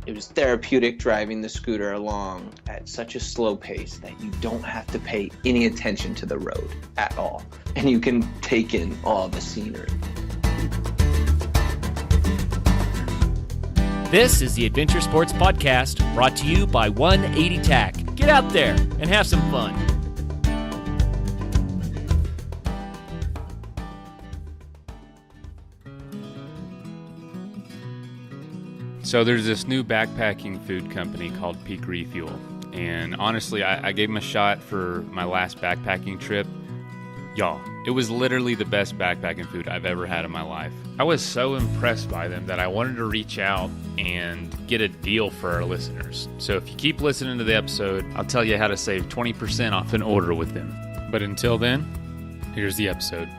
It was therapeutic driving the scooter along at such a slow pace that you don't have to pay any attention to the road at all. And you can take in all the scenery. This is the Adventure Sports Podcast, brought to you by 180 TAC. Get out there and have some fun. So there's this new backpacking food company called Peak Refuel. And honestly, I gave them a shot for my last backpacking trip. Y'all, it was literally the best backpacking food I've ever had in my life. I was so impressed by them that I wanted to reach out and get a deal for our listeners. So if you keep listening to the episode, I'll tell you how to save 20% off an order with them. But until then, here's the episode.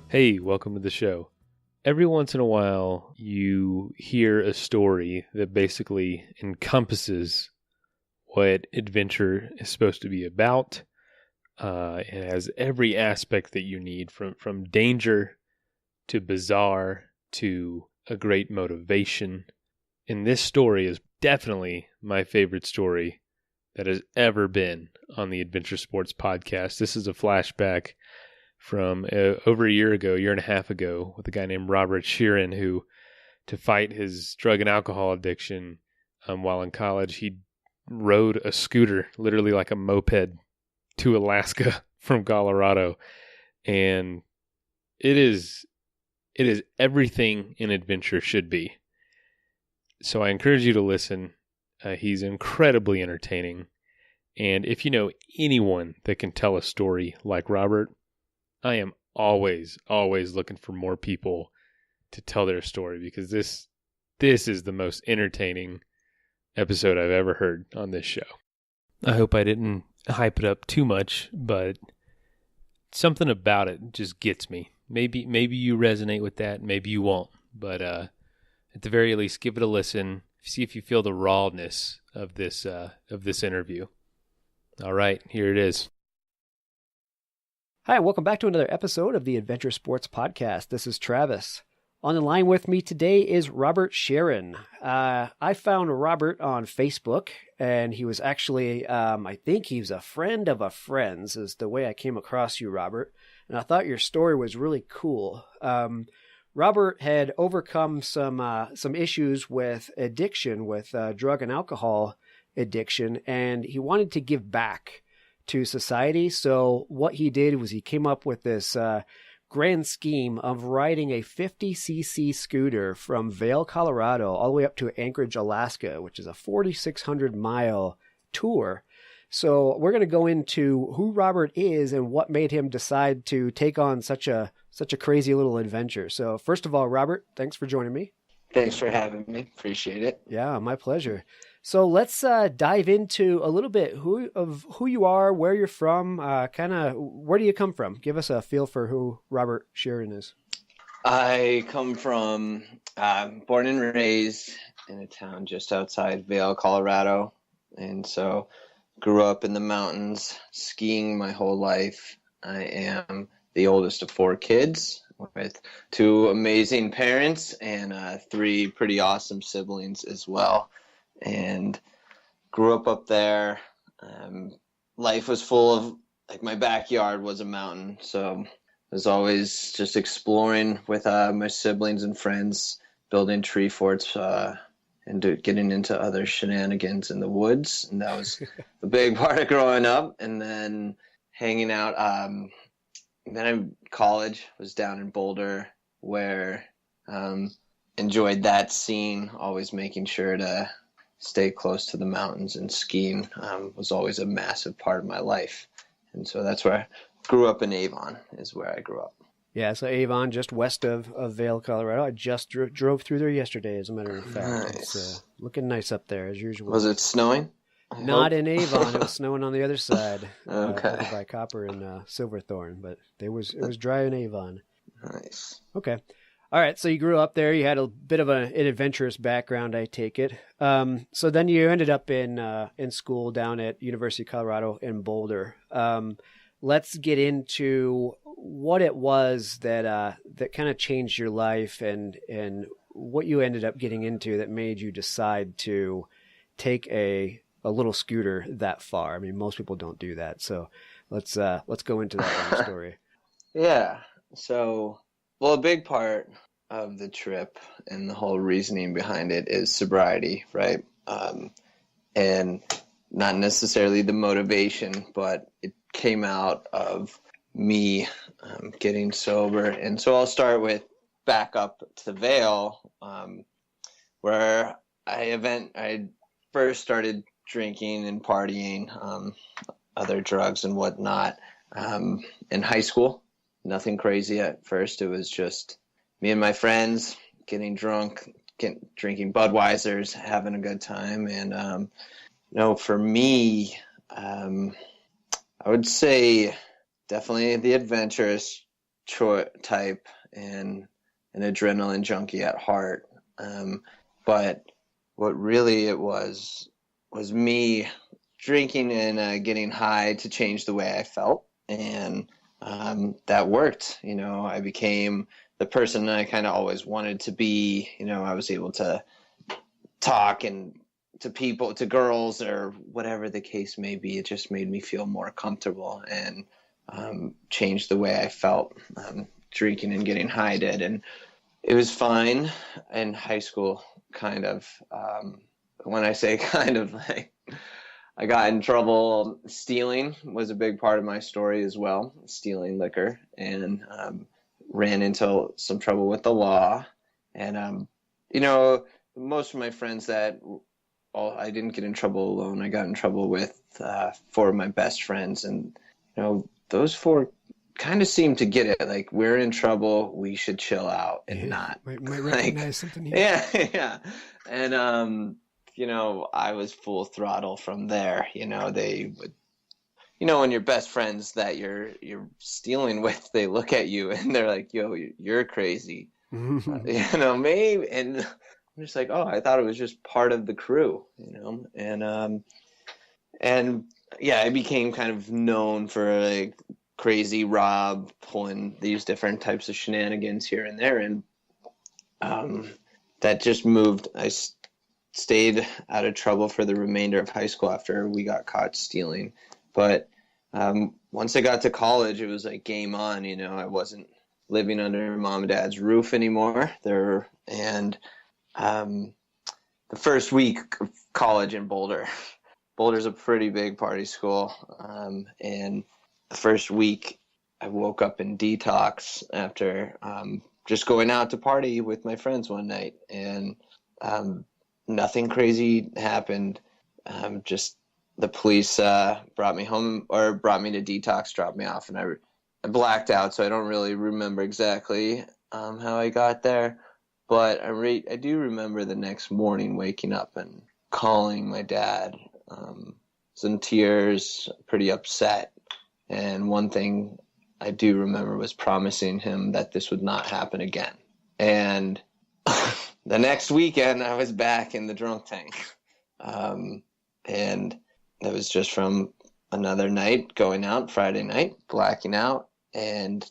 Hey, welcome to the show. Every once in a while, you hear a story that basically encompasses what adventure is supposed to be about. It has every aspect that you need, from danger to bizarre to a great motivation. And this story is definitely my favorite story that has ever been on the Adventure Sports Podcast. This is a flashback from over a year and a half ago, with a guy named Robert Shearon, who, to fight his drug and alcohol addiction while in college, he rode a scooter, literally like a moped, to Alaska from Colorado. And it is everything an adventure should be. So I encourage you to listen. He's incredibly entertaining. And if you know anyone that can tell a story like Robert, I am always looking for more people to tell their story, because this is the most entertaining episode I've ever heard on this show. I hope I didn't hype it up too much, but something about it just gets me. Maybe you resonate with that, maybe you won't. But at the very least, give it a listen. See if you feel the rawness of this interview. All right, here it is. Hi, and welcome back to another episode of the Adventure Sports Podcast. This is Travis. On the line with me today is Robert Shearon. I found Robert on Facebook, and he was actually, I think he was a friend of a friend's, is the way I came across you, Robert. And I thought your story was really cool. Robert had overcome some issues with addiction, with drug and alcohol addiction, and he wanted to give back to society. So what he did was he came up with this grand scheme of riding a 50cc scooter from Vail, Colorado, all the way up to Anchorage, Alaska, which is a 4,600-mile tour. So we're going to go into who Robert is and what made him decide to take on such a crazy little adventure. So first of all, Robert, thanks for joining me. Thanks for having me. Appreciate it. Yeah, my pleasure. So let's dive into a little bit who you are, where you're from, where do you come from? Give us a feel for who Robert Shearon is. I come from, born and raised in a town just outside Vail, Colorado. And so grew up in the mountains, skiing my whole life. I am the oldest of 4 kids with 2 amazing parents and 3 pretty awesome siblings as well. And grew up there. Life was full of, like, my backyard was a mountain. So I was always just exploring with my siblings and friends, building tree forts and getting into other shenanigans in the woods. And that was a big part of growing up. And then hanging out. Then in college was down in Boulder, where enjoyed that scene, always making sure to stay close to the mountains, and skiing was always a massive part of my life. And so that's where I grew up. In Avon is where I grew up. Yeah, so Avon, just west of Vail, Colorado. I just drove through there yesterday, as a matter of fact. Nice. It's looking nice up there, as usual. Was it snowing? Not in Avon. It was snowing on the other side. Okay. By Copper and Silverthorne, but it was dry in Avon. Nice. Okay. All right, so you grew up there. You had a bit of an adventurous background, I take it. So then you ended up in school down at University of Colorado in Boulder. Let's get into what it was that that kind of changed your life, and what you ended up getting into that made you decide to take a little scooter that far. I mean, most people don't do that. So let's go into that long story. Yeah. So, well, a big part of the trip and the whole reasoning behind it is sobriety, right? And not necessarily the motivation, but it came out of me getting sober. And so I'll start with back up to Vail, where I first started drinking and partying, other drugs and whatnot, in high school. Nothing crazy at first. It was just me and my friends getting drunk, drinking Budweisers, having a good time. And, for me, I would say definitely the adventurous type and an adrenaline junkie at heart. But what really it was me drinking and getting high to change the way I felt. And that worked. I became the person I kind of always wanted to be. I was able to talk and to people, to girls, or whatever the case may be. It just made me feel more comfortable and changed the way I felt. Drinking and getting high did. And it was fine in high school, kind of. When I say kind of, like, I got in trouble. Stealing was a big part of my story as well, stealing liquor, and ran into some trouble with the law. And, most of my friends I didn't get in trouble alone. I got in trouble with 4 of my best friends. And, those 4 kind of seemed to get it. Like, we're in trouble, we should chill out and not. Might recognize something here. Yeah, yeah. And, I was full throttle from there. They would, when your best friends that you're stealing with, they look at you and they're like, yo, you're crazy. Maybe. And I'm just like, oh, I thought it was just part of the crew, and yeah, I became kind of known for like crazy Rob pulling these different types of shenanigans here and there. And that just moved. I stayed out of trouble for the remainder of high school after we got caught stealing. But once I got to college, it was like game on. I wasn't living under mom and dad's roof anymore. And the first week of college in Boulder's a pretty big party school. And the first week I woke up in detox after just going out to party with my friends one night. And nothing crazy happened. Just the police brought me home, or brought me to detox, dropped me off, and I blacked out, so I don't really remember exactly how I got there. But I do remember the next morning waking up and calling my dad. Was in tears, pretty upset. And one thing I do remember was promising him that this would not happen again. And the next weekend, I was back in the drunk tank. And it was just from another night, going out Friday night, blacking out, and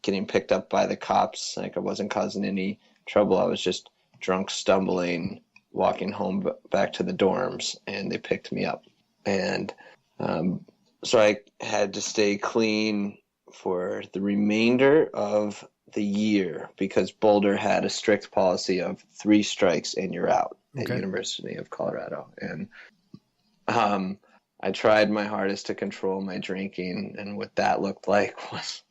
getting picked up by the cops. Like, I wasn't causing any trouble. I was just drunk, stumbling, walking home back to the dorms, and they picked me up. And so I had to stay clean for the remainder of the year, because Boulder had a strict policy of 3 strikes and you're out at University of Colorado. And I tried my hardest to control my drinking, and what that looked like was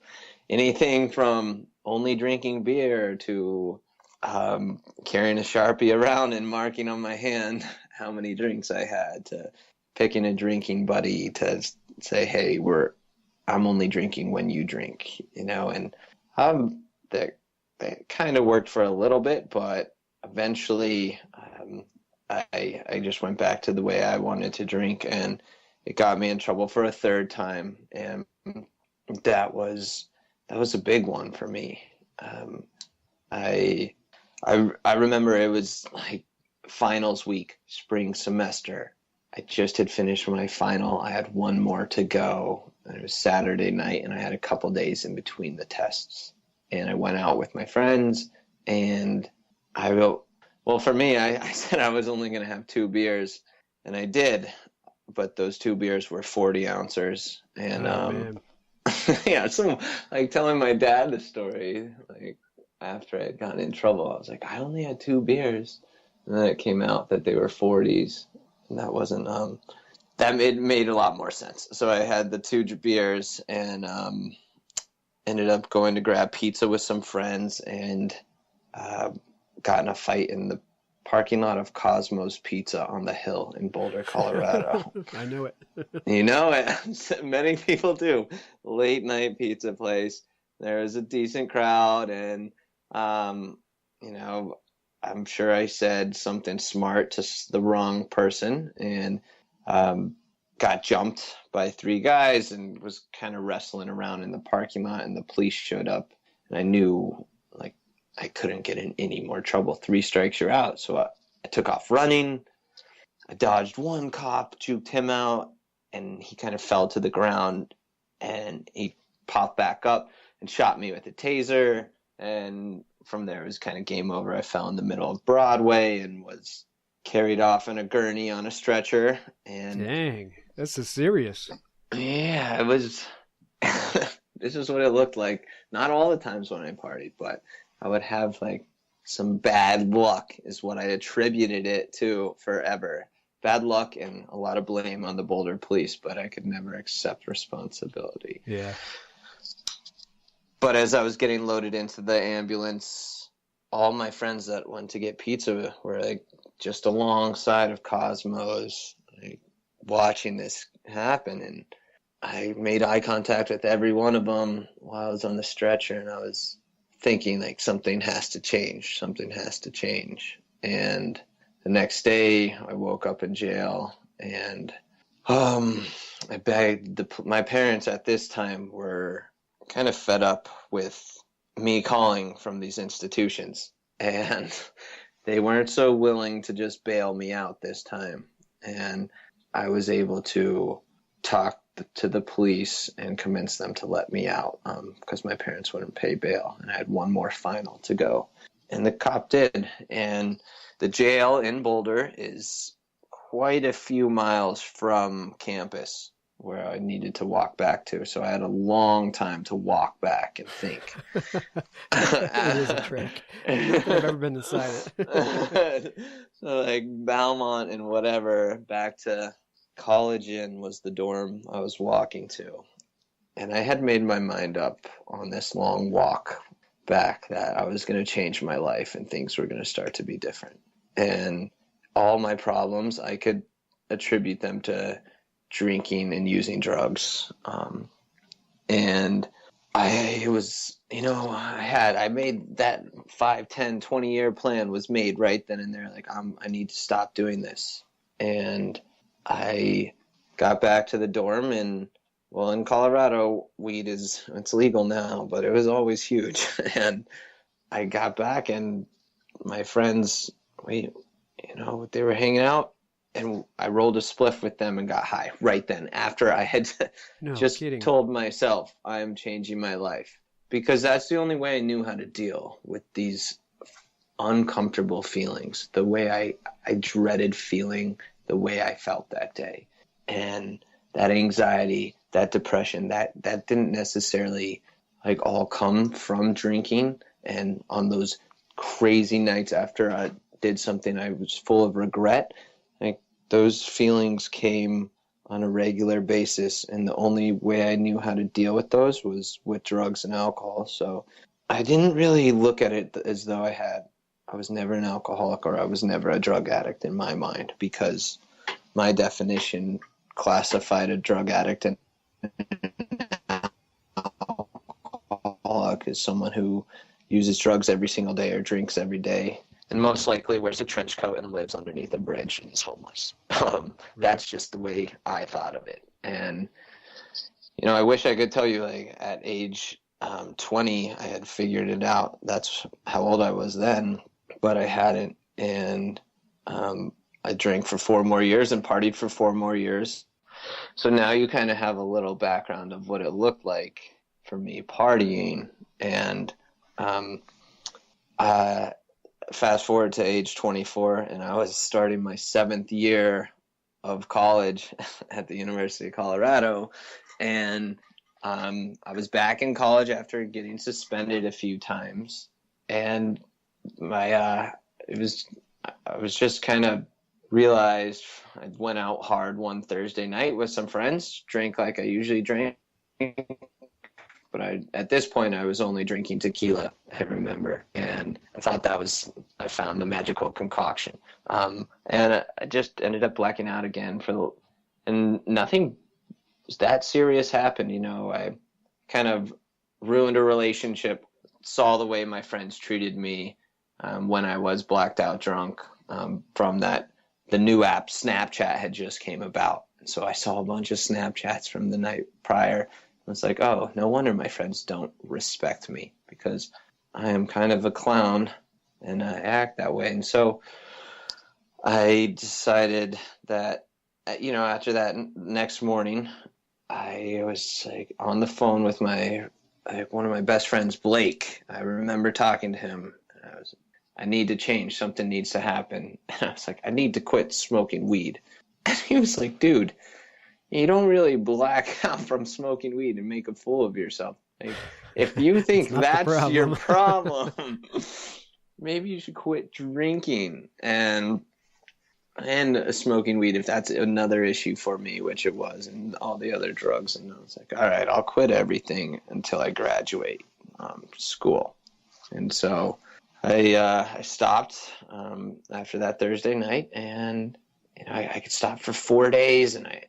anything from only drinking beer to carrying a Sharpie around and marking on my hand how many drinks I had, to picking a drinking buddy to say, hey, I'm only drinking when you drink, and that kind of worked for a little bit, but eventually I just went back to the way I wanted to drink, and it got me in trouble for a 3rd time. And that was a big one for me. I remember it was like finals week, spring semester. I just had finished my final. I had one more to go, and it was Saturday night, and I had a couple days in between the tests. And I went out with my friends, and well, for me, I said I was only going to have 2 beers, and I did, but those 2 beers were 40 ounces. And man. yeah, so like telling my dad the story, like after I had gotten in trouble, I was like, I only had 2 beers. And then it came out that they were 40s, and that wasn't, that made a lot more sense. So I had the 2 beers and ended up going to grab pizza with some friends and got in a fight in the parking lot of Cosmo's Pizza on the Hill in Boulder, Colorado. I know it. You know it. Many people do. Late night pizza place. There was a decent crowd, and you know, I'm sure I said something smart to the wrong person, and got jumped by 3 guys and was kind of wrestling around in the parking lot, and the police showed up, and I knew like I couldn't get in any more trouble. 3 strikes, you're out. So I took off running. I dodged one cop, juked him out, and he kind of fell to the ground, and he popped back up and shot me with a taser. And from there, it was kind of game over. I fell in the middle of Broadway and was carried off in a gurney on a stretcher. And dang, that's so serious. Yeah, it was. This is what it looked like. Not all the times when I partied, but I would have like some bad luck is what I attributed it to forever. Bad luck and a lot of blame on the Boulder police, but I could never accept responsibility. Yeah. But as I was getting loaded into the ambulance, all my friends that went to get pizza were like just alongside of Cosmos, like watching this happen. And I made eye contact with every one of them while I was on the stretcher, and I was thinking like something has to change. And the next day I woke up in jail, and I begged my parents at this time were kind of fed up with me calling from these institutions, and they weren't so willing to just bail me out this time. And I was able to talk to the police and convince them to let me out because my parents wouldn't pay bail, and I had one more final to go. And the cop did. And the jail in Boulder is quite a few miles from campus where I needed to walk back to. So I had a long time to walk back and think. It is a trick. I've ever been inside it. So like Belmont and whatever, back to College Inn was the dorm I was walking to. And I had made my mind up on this long walk back that I was going to change my life and things were going to start to be different. And all my problems, I could attribute them to drinking and using drugs. And I was, I made that 5, 10, 20-year plan was made right then and there. Like, I need to stop doing this. And I got back to the dorm, and well, in Colorado, weed it's legal now, but it was always huge. And I got back, and my friends, they were hanging out, and I rolled a spliff with them and got high right then after I had told myself I'm changing my life, because that's the only way I knew how to deal with these uncomfortable feelings, the way I dreaded feeling the way I felt that day. And that anxiety, that depression, that didn't necessarily like all come from drinking. And on those crazy nights after I did something I was full of regret, like those feelings came on a regular basis. And the only way I knew how to deal with those was with drugs and alcohol. So I didn't really look at it as though I was never an alcoholic or I was never a drug addict in my mind, because my definition classified a drug addict and alcoholic as someone who uses drugs every single day or drinks every day and most likely wears a trench coat and lives underneath a bridge and is homeless. That's just the way I thought of it. And, I wish I could tell you, like, at age 20, I had figured it out. That's how old I was then, but I hadn't. And I drank for 4 more years and partied for 4 more years. So now you kind of have a little background of what it looked like for me partying. And fast forward to age 24, and I was starting my 7th year of college at the University of Colorado. And I was back in college after getting suspended a few times. And I was just kind of realized I went out hard one Thursday night with some friends, drank like I usually drink. But at this point, I was only drinking tequila, I remember. And I found the magical concoction. And I just ended up blacking out again and nothing that serious happened. I kind of ruined a relationship, saw the way my friends treated me when I was blacked out drunk from that. The new app Snapchat had just came about. And so I saw a bunch of Snapchats from the night prior. I was like, oh, no wonder my friends don't respect me, because I am kind of a clown and I act that way. And so I decided that, after that next morning, I was like on the phone with one of my best friends, Blake. I remember talking to him. I need to change. Something needs to happen. And I was like, I need to quit smoking weed. And he was like, dude, you don't really black out from smoking weed and make a fool of yourself. Like, if you think that's your problem, maybe you should quit drinking and smoking weed if that's another issue for me, which it was, and all the other drugs. And I was like, all right, I'll quit everything until I graduate school. And so I stopped after that Thursday night, and I could stop for 4 days, and I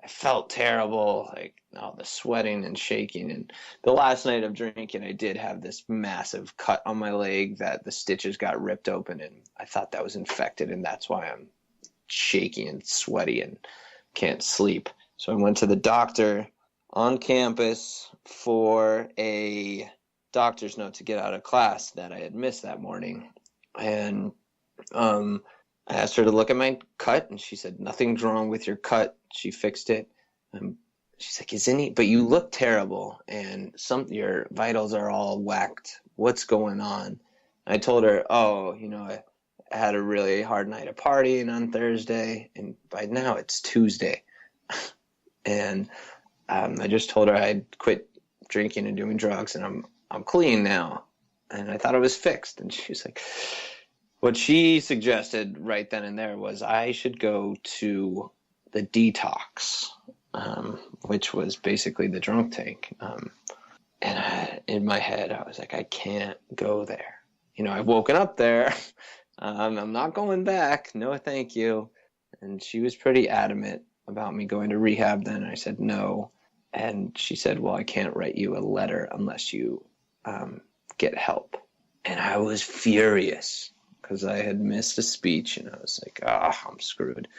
felt terrible, like all the sweating and shaking. And the last night of drinking, I did have this massive cut on my leg that the stitches got ripped open, and I thought that was infected, and that's why I'm shaky and sweaty and can't sleep. So I went to the doctor on campus for a doctor's note to get out of class that I had missed that morning. And I asked her to look at my cut, and she said, nothing's wrong with your cut. She fixed it. She's like, but you look terrible, and your vitals are all whacked. What's going on? I told her, I had a really hard night of partying on Thursday, and by now it's Tuesday. And I just told her I'd quit drinking and doing drugs, and I'm clean now. And I thought it was fixed. And she's like, what she suggested right then and there was I should go to the detox, which was basically the drunk tank. And in my head, I was like, I can't go there. I've woken up there. I'm not going back. No, thank you. And she was pretty adamant about me going to rehab then. I said no. And she said, well, I can't write you a letter unless you get help. And I was furious because I had missed a speech, and I was like, I'm screwed.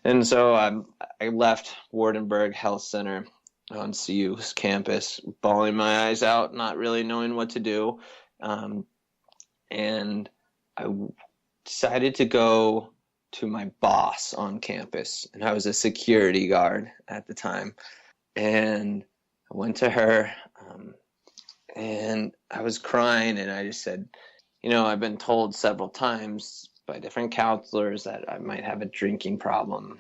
And so I left Wardenburg Health Center on CU's campus, bawling my eyes out, not really knowing what to do. And I decided to go to my boss on campus, and I was a security guard at the time. And I went to her, and I was crying, and I just said, I've been told several times by different counselors that I might have a drinking problem.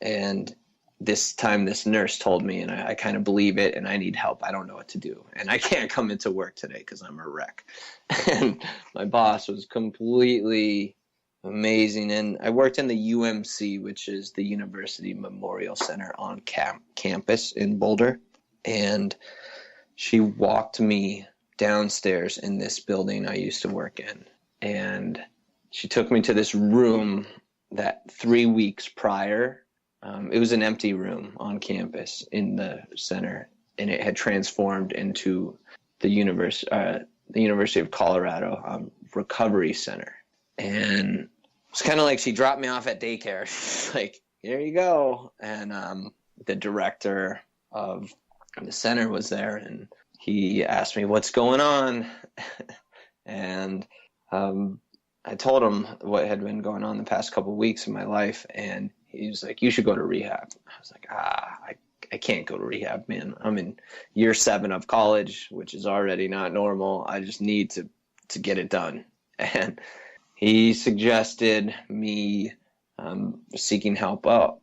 And this time this nurse told me, and I kind of believe it, and I need help. I don't know what to do. And I can't come into work today because I'm a wreck. And my boss was completely amazing. And I worked in the UMC, which is the University Memorial Center on campus in Boulder. And she walked me downstairs in this building I used to work in. And she took me to this room that 3 weeks prior, it was an empty room on campus in the center, and it had transformed into the University of Colorado Recovery Center. And it's kind of like she dropped me off at daycare. She's like, here you go. And the director of the center was there, and he asked me, what's going on? And I told him what had been going on the past couple of weeks of my life, and he was like, you should go to rehab. I was like, I can't go to rehab, man. I'm in year 7 of college, which is already not normal. I just need to get it done. And he suggested me seeking help out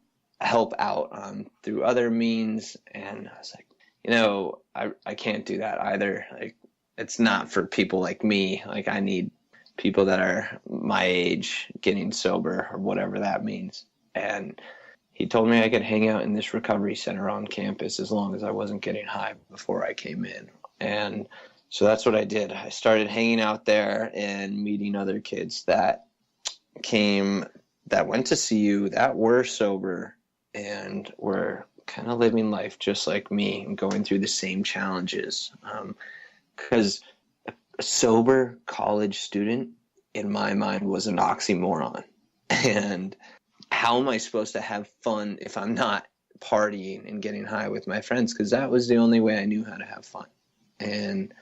through other means. And I was like, I can't do that either. Like, it's not for people like me. Like, I need people that are my age getting sober, or whatever that means. And he told me I could hang out in this recovery center on campus as long as I wasn't getting high before I came in. And so that's what I did. I started hanging out there and meeting other kids that went to CU, that were sober and were kind of living life just like me and going through the same challenges. Because a sober college student, in my mind, was an oxymoron. And how am I supposed to have fun if I'm not partying and getting high with my friends? Because that was the only way I knew how to have fun. And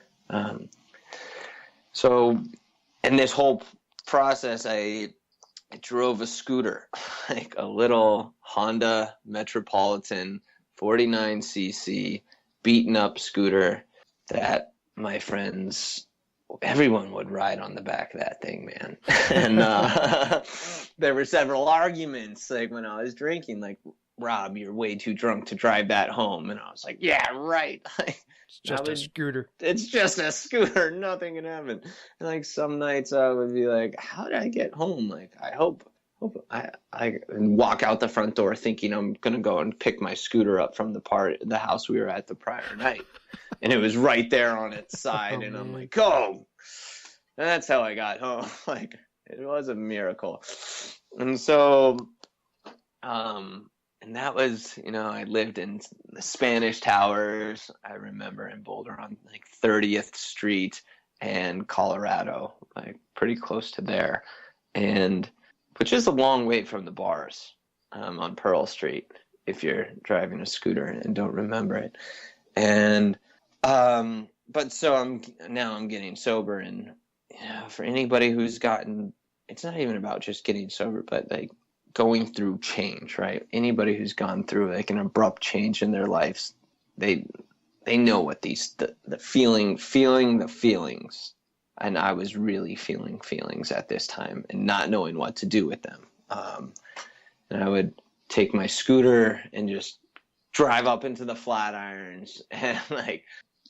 so in this whole process, I drove a scooter, like a little Honda Metropolitan 49cc beaten up scooter that my friends, everyone would ride on the back of that thing, man. And there were several arguments, like when I was drinking, like, Rob, you're way too drunk to drive that home. And I was like, yeah, right. It's just a scooter. It's just a scooter. Nothing can happen. And like some nights I would be like, how did I get home? Like, I hope I walk out the front door thinking I'm going to go and pick my scooter up from the house we were at the prior night. And it was right there on its side. And I'm like, oh, and that's how I got home. Like, it was a miracle. And so, and that was, I lived in the Spanish Towers, I remember, in Boulder on like 30th Street and Colorado, like pretty close to there. And which is a long way from the bars on Pearl Street if you're driving a scooter and don't remember it. And but so I'm getting sober, and for anybody who's gotten, it's not even about just getting sober, but like going through change, right? Anybody who's gone through like an abrupt change in their lives, they know what the feeling the feelings. And I was really feeling feelings at this time and not knowing what to do with them. And I would take my scooter and just drive up into the Flatirons. And like,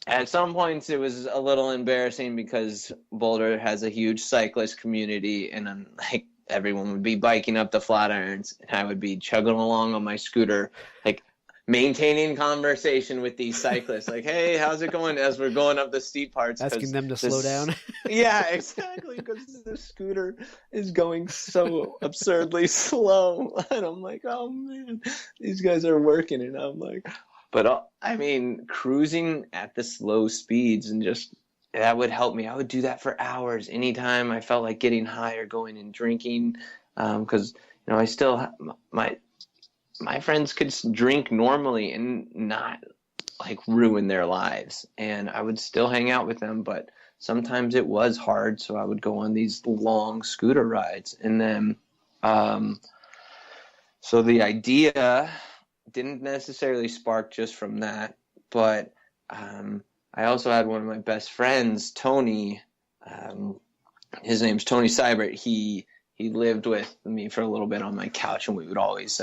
at some points it was a little embarrassing because Boulder has a huge cyclist community, and I'm like, everyone would be biking up the Flatirons, and I would be chugging along on my scooter, like maintaining conversation with these cyclists, like, hey, how's it going, as we're going up the steep parts, asking them to slow down. Yeah, exactly, because the scooter is going so absurdly slow, and I'm like, oh man, these guys are working. And I'm like, but I mean, cruising at the slow speeds and just, that would help me. I would do that for hours anytime I felt like getting high or going and drinking, because I still my friends could drink normally and not like ruin their lives, and I would still hang out with them, but sometimes it was hard, so I would go on these long scooter rides. And then so the idea didn't necessarily spark just from that, but I also had one of my best friends, Tony. His name's Tony Seibert. He lived with me for a little bit on my couch, and we would always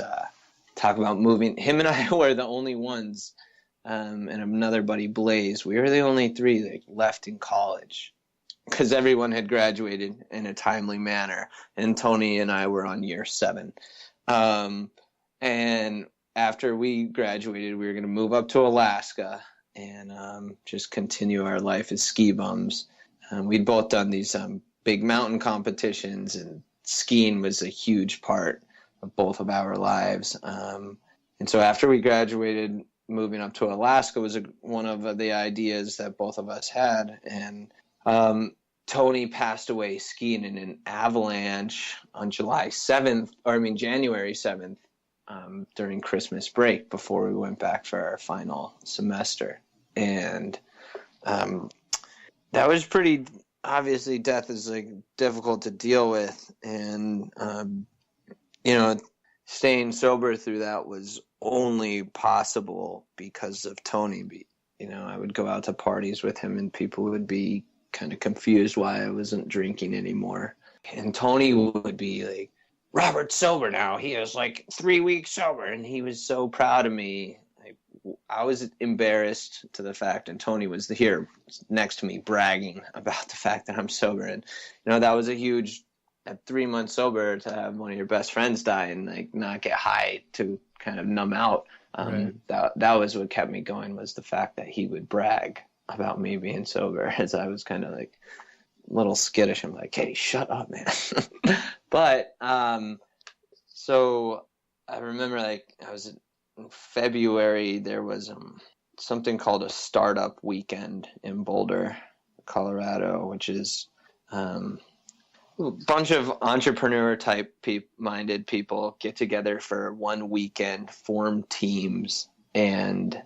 talk about moving. Him and I were the only ones, and another buddy, Blaze. We were the only 3 that left in college because everyone had graduated in a timely manner, and Tony and I were on year 7. And after we graduated, we were going to move up to Alaska and just continue our life as ski bums. We'd both done these big mountain competitions, and skiing was a huge part of both of our lives. And so after we graduated, moving up to Alaska was one of the ideas that both of us had. And Tony passed away skiing in an avalanche on January 7th, during Christmas break before we went back for our final semester. And that was pretty, obviously death is like difficult to deal with. And, staying sober through that was only possible because of Tony. I would go out to parties with him and people would be kind of confused why I wasn't drinking anymore. And Tony would be like, Robert's sober now. He is like 3 weeks sober. And he was so proud of me. I was embarrassed to the fact, and Tony was here next to me bragging about the fact that I'm sober. And, that was a huge, at 3 months sober, to have one of your best friends die and like not get high to kind of numb out. Right. That was what kept me going, was the fact that he would brag about me being sober, as I was kind of like a little skittish. I'm like, hey, shut up, man. But so I remember, like, I was in February, there was something called a startup weekend in Boulder, Colorado, which is a bunch of entrepreneur type minded people get together for one weekend, form teams, and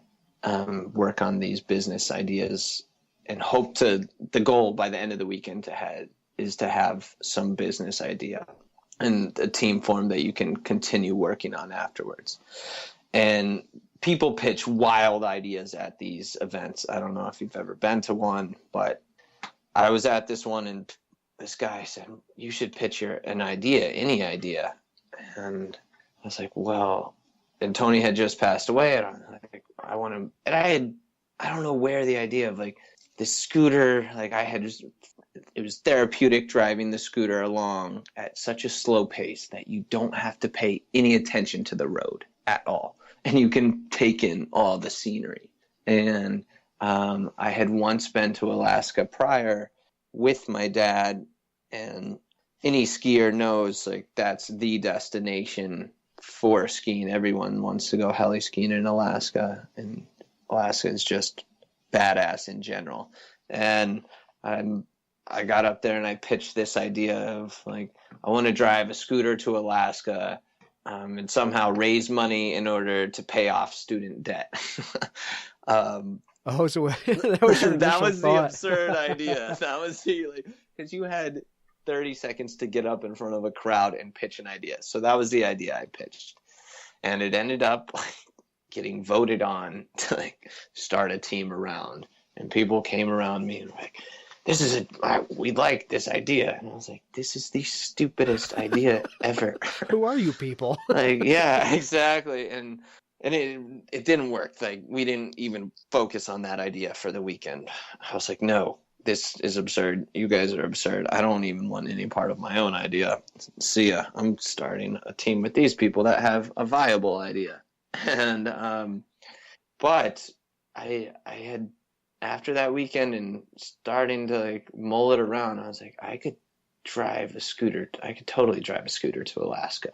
work on these business ideas, and the goal by the end of the weekend is to have some business idea and a team form that you can continue working on afterwards. And people pitch wild ideas at these events. I don't know if you've ever been to one, but I was at this one, and this guy said, you should pitch an idea, any idea. And I was like, well, and Tony had just passed away. And I'm like, I don't know where the idea of like the scooter, like it was therapeutic driving the scooter along at such a slow pace that you don't have to pay any attention to the road at all. And you can take in all the scenery. And I had once been to Alaska prior with my dad, and any skier knows like that's the destination for skiing. Everyone wants to go heli skiing in Alaska, and Alaska is just badass in general. And I got up there and I pitched this idea of like, I want to drive a scooter to Alaska and somehow raise money in order to pay off student debt. So that was your that was thought. The absurd idea. That was because you had 30 seconds to get up in front of a crowd and pitch an idea. So that was the idea I pitched, and it ended up like getting voted on to like start a team around. And people came around me and were like, we like this idea. And I was like, this is the stupidest idea ever. Who are you people? Like, yeah, exactly. And it didn't work. Like, we didn't even focus on that idea for the weekend. I was like, no, this is absurd. You guys are absurd. I don't even want any part of my own idea. See ya. I'm starting a team with these people that have a viable idea. And, but I had, after that weekend and starting to like mull it around, I was like, I could totally drive a scooter to Alaska.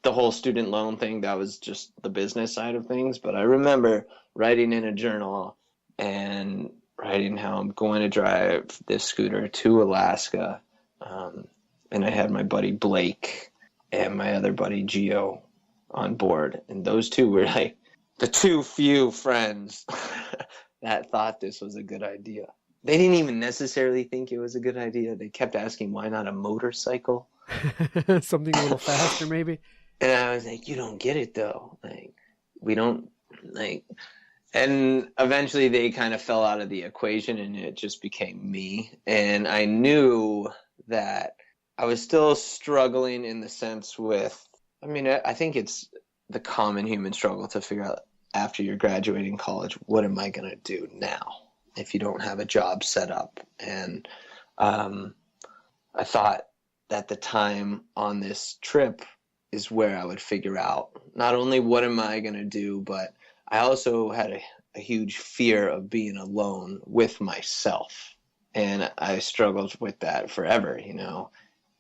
The whole student loan thing, that was just the business side of things. But I remember writing in a journal and writing how I'm going to drive this scooter to Alaska. And I had my buddy Blake and my other buddy Gio on board. And those two were like the too few friends that thought this was a good idea. They didn't even necessarily think it was a good idea. They kept asking, why not a motorcycle? Something a little faster, maybe? And I was like, you don't get it, though. Like, we don't, like... And eventually they kind of fell out of the equation, and it just became me. And I knew that I was still struggling in the sense with... I mean, I think it's the common human struggle to figure out, after you're graduating college, what am I going to do now if you don't have a job set up? And I thought that the time on this trip is where I would figure out not only what am I going to do, but I also had a huge fear of being alone with myself. And I struggled with that forever.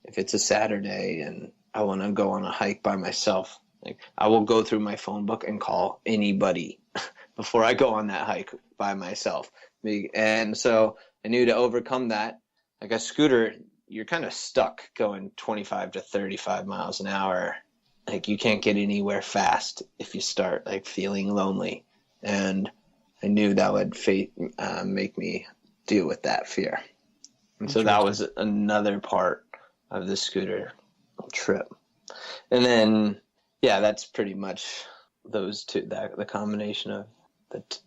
If it's a Saturday and I want to go on a hike by myself, like, I will go through my phone book and call anybody before I go on that hike by myself. And so I knew to overcome that, like a scooter, you're kind of stuck going 25 to 35 miles an hour. Like, you can't get anywhere fast if you start like feeling lonely. And I knew that would make me deal with that fear. And so that was another part of the scooter trip. And then yeah, that's pretty much those two, that the combination of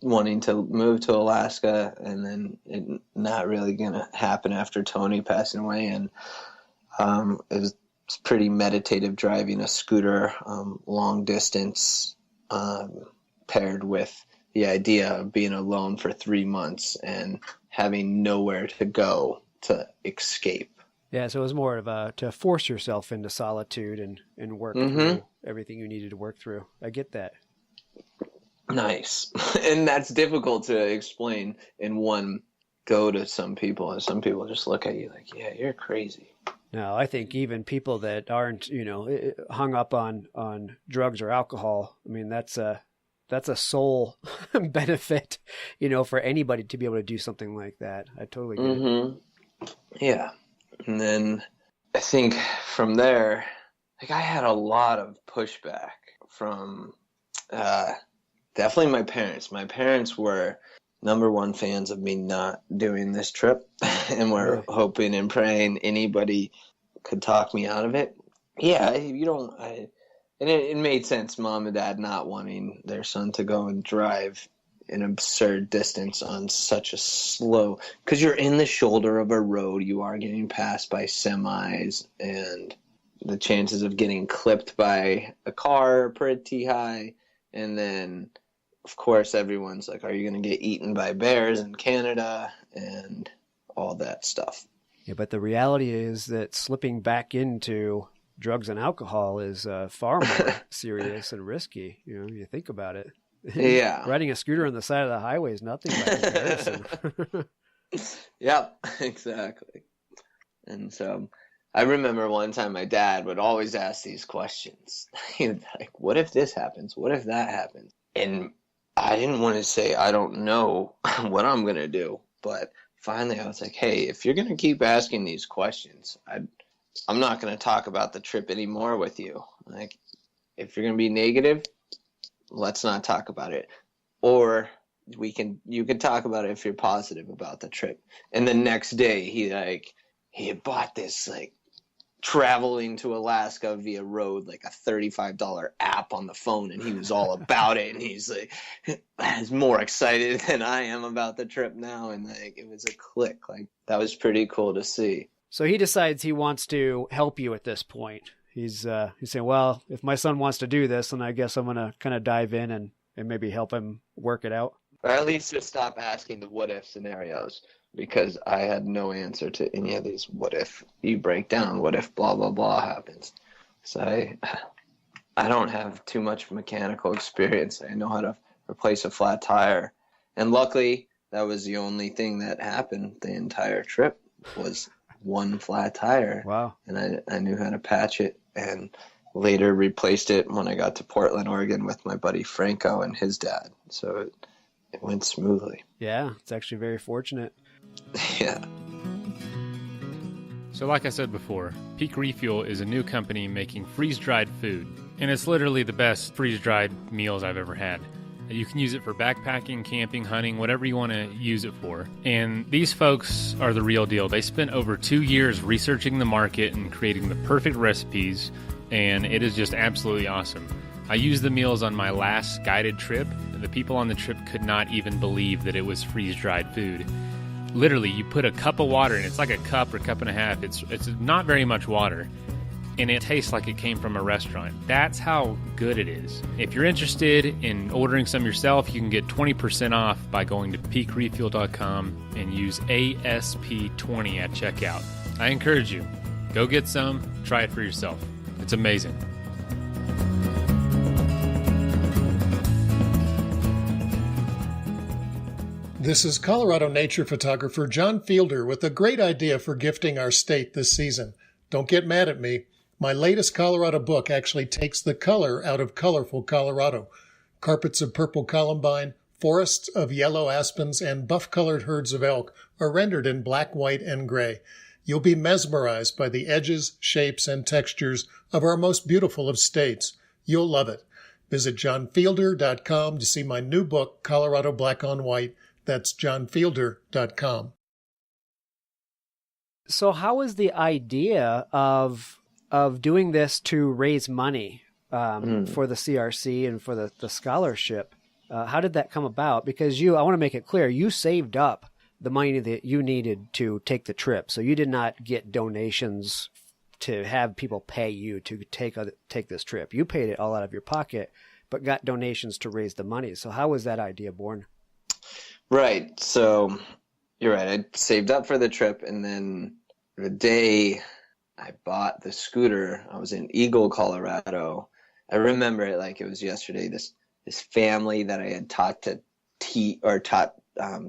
wanting to move to Alaska and then it not really gonna happen after Tony passing away, and it was pretty meditative driving a scooter long distance, paired with the idea of being alone for 3 months and having nowhere to go to escape. Yeah, so it was more of to force yourself into solitude and work through everything you needed to work through. I get that. Nice. And that's difficult to explain in one go to some people, and some people just look at you like, yeah, you're crazy. No, I think even people that aren't, hung up on drugs or alcohol, I mean, that's a soul benefit, for anybody to be able to do something like that. I totally get it. Yeah. And then I think from there, like I had a lot of pushback from definitely my parents. My parents were number one fans of me not doing this trip and were hoping and praying anybody could talk me out of it. Yeah, and it made sense, mom and dad not wanting their son to go and drive an absurd distance on such a slow, because you're in the shoulder of a road, you are getting passed by semis, and the chances of getting clipped by a car are pretty high. And then of course everyone's like, are you going to get eaten by bears in Canada and all that stuff? Yeah, but the reality is that slipping back into drugs and alcohol is far more serious and risky. You think about it. Yeah. Riding a scooter on the side of the highway is nothing by comparison. Yep, exactly. And so I remember one time my dad would always ask these questions. He would be like, what if this happens? What if that happens? And I didn't want to say, I don't know what I'm going to do. But finally I was like, hey, if you're going to keep asking these questions, I'm not going to talk about the trip anymore with you. Like, if you're going to be negative, let's not talk about it. Or you can talk about it if you're positive about the trip. And the next day he had bought this traveling to Alaska via road, like a $35 app on the phone, and he was all about it, and he's more excited than I am about the trip now, and it was a click. That was pretty cool to see. So he decides he wants to help you at this point. He's saying, well, if my son wants to do this, then I guess I'm going to kind of dive in and maybe help him work it out. Or at least just stop asking the what if scenarios, because I had no answer to any of these. What if you break down? What if blah, blah, blah happens? So I don't have too much mechanical experience. I know how to replace a flat tire. And luckily, that was the only thing that happened the entire trip was one flat tire. Wow. And I knew how to patch it, and later replaced it when I got to Portland, Oregon with my buddy Franco and his dad. So it went smoothly. Yeah, it's actually very fortunate. Yeah. So like I said before, Peak Refuel is a new company making freeze-dried food. And it's literally the best freeze-dried meals I've ever had. You can use it for backpacking, camping, hunting, whatever you want to use it for. And these folks are the real deal. They spent over 2 years researching the market and creating the perfect recipes, and it is just absolutely awesome. I used the meals on my last guided trip. The people on the trip could not even believe that it was freeze-dried food. Literally, you put a cup of water in, it's like a cup or cup and a half. It's not very much water, and it tastes like it came from a restaurant. That's how good it is. If you're interested in ordering some yourself, you can get 20% off by going to peakrefuel.com and use ASP20 at checkout. I encourage you, go get some, try it for yourself. It's amazing. This is Colorado nature photographer John Fielder with a great idea for gifting our state this season. Don't get mad at me. My latest Colorado book actually takes the color out of colorful Colorado. Carpets of purple columbine, forests of yellow aspens, and buff-colored herds of elk are rendered in black, white, and gray. You'll be mesmerized by the edges, shapes, and textures of our most beautiful of states. You'll love it. Visit johnfielder.com to see my new book, Colorado Black on White. That's johnfielder.com. So how is the idea of doing this to raise money? for the CRC and for the scholarship. How did that come about? Because I want to make it clear, you saved up the money that you needed to take the trip. So you did not get donations to have people pay you to take this trip. You paid it all out of your pocket, but got donations to raise the money. So how was that idea born? Right. So you're right. I saved up for the trip, and then the day I bought the scooter, I was in Eagle, Colorado. I remember it like it was yesterday. This family that I had taught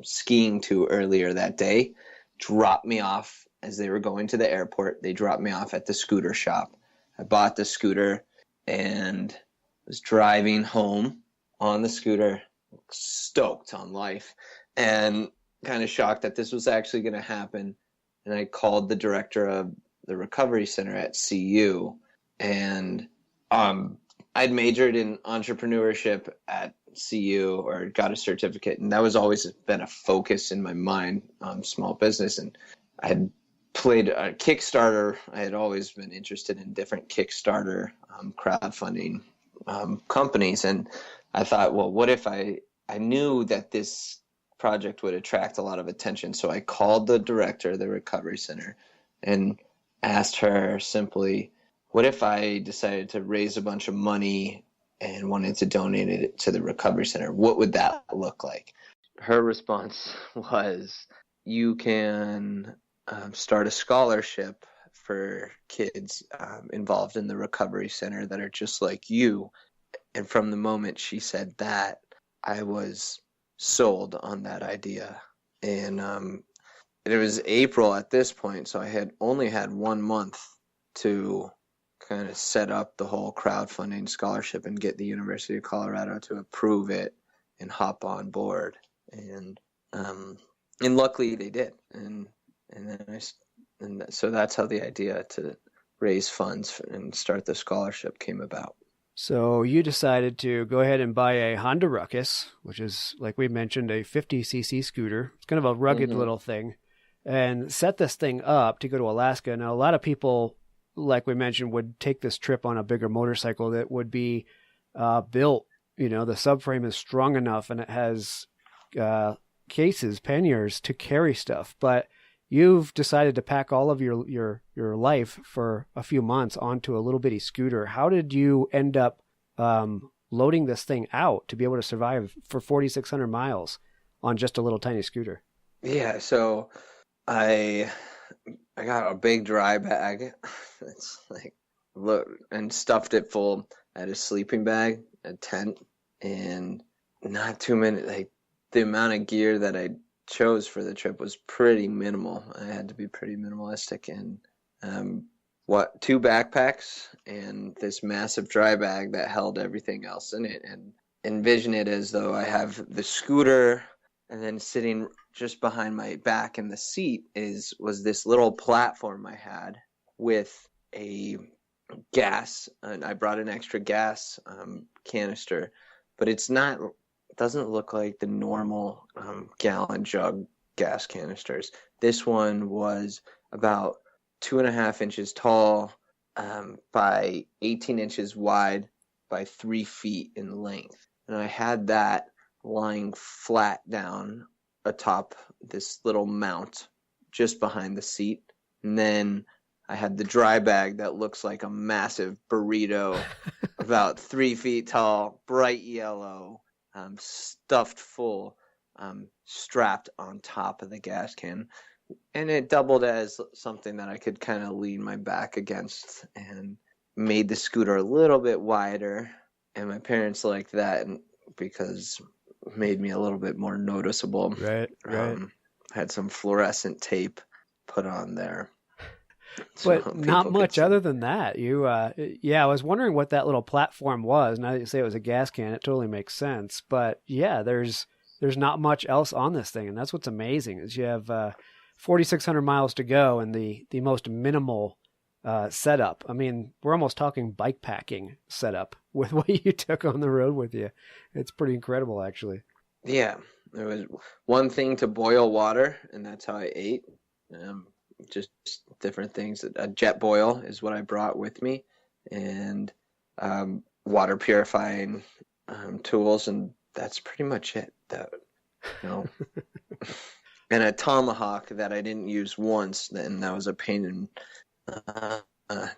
skiing to earlier that day dropped me off as they were going to the airport. They dropped me off at the scooter shop. I bought the scooter and was driving home on the scooter, stoked on life, and kind of shocked that this was actually going to happen. And I called the director of the recovery center at CU, and I'd majored in entrepreneurship at CU, or got a certificate, and that was always been a focus in my mind, small business. And I had played a Kickstarter. I had always been interested in different Kickstarter crowdfunding companies, and I thought, well, what if I knew that this project would attract a lot of attention? So I called the director of the recovery center and asked her simply, what if I decided to raise a bunch of money and wanted to donate it to the recovery center? What would that look like? Her response was, you can start a scholarship for kids involved in the recovery center that are just like you. And from the moment she said that, I was sold on that idea. And it was April at this point, so I had only had 1 month to kind of set up the whole crowdfunding scholarship and get the University of Colorado to approve it and hop on board. And luckily they did. And so that's how the idea to raise funds and start the scholarship came about. So you decided to go ahead and buy a Honda Ruckus, which is, like we mentioned, a 50cc scooter. It's kind of a rugged little thing, and set this thing up to go to Alaska. Now, a lot of people, like we mentioned, would take this trip on a bigger motorcycle that would be built. You know, the subframe is strong enough and it has cases, panniers to carry stuff. But you've decided to pack all of your life for a few months onto a little bitty scooter. How did you end up loading this thing out to be able to survive for 4,600 miles on just a little tiny scooter? Yeah, so I got a big dry bag. It's like, look, and stuffed it full. I had a sleeping bag, a tent, and not too many. Like, the amount of gear that I chose for the trip was pretty minimal. I had to be pretty minimalistic, and 2 backpacks and this massive dry bag that held everything else in it. And envision it as though I have the scooter, and then sitting just behind my back in the seat was this little platform I had with a gas, and I brought an extra gas canister, but doesn't look like the normal gallon jug gas canisters. This one was about 2.5 inches tall by 18 inches wide by 3 feet in length. And I had that lying flat down atop this little mount just behind the seat. And then I had the dry bag that looks like a massive burrito, about 3 feet tall, bright yellow, stuffed full, strapped on top of the gas can. And it doubled as something that I could kind of lean my back against, and made the scooter a little bit wider. And my parents liked that because it made me a little bit more noticeable. Right. Had some fluorescent tape put on there. But not much other than that. I was wondering what that little platform was. Now that you say it was a gas can, it totally makes sense. But yeah, there's not much else on this thing, and that's what's amazing is you have 4,600 miles to go and the most minimal setup. I mean, we're almost talking bike packing setup with what you took on the road with you. It's pretty incredible, actually. Yeah, there was one thing to boil water, and that's how I ate. Just different things. A jet boil is what I brought with me, and water purifying tools, and that's pretty much it. That, you know, and a tomahawk that I didn't use once, and that was a pain in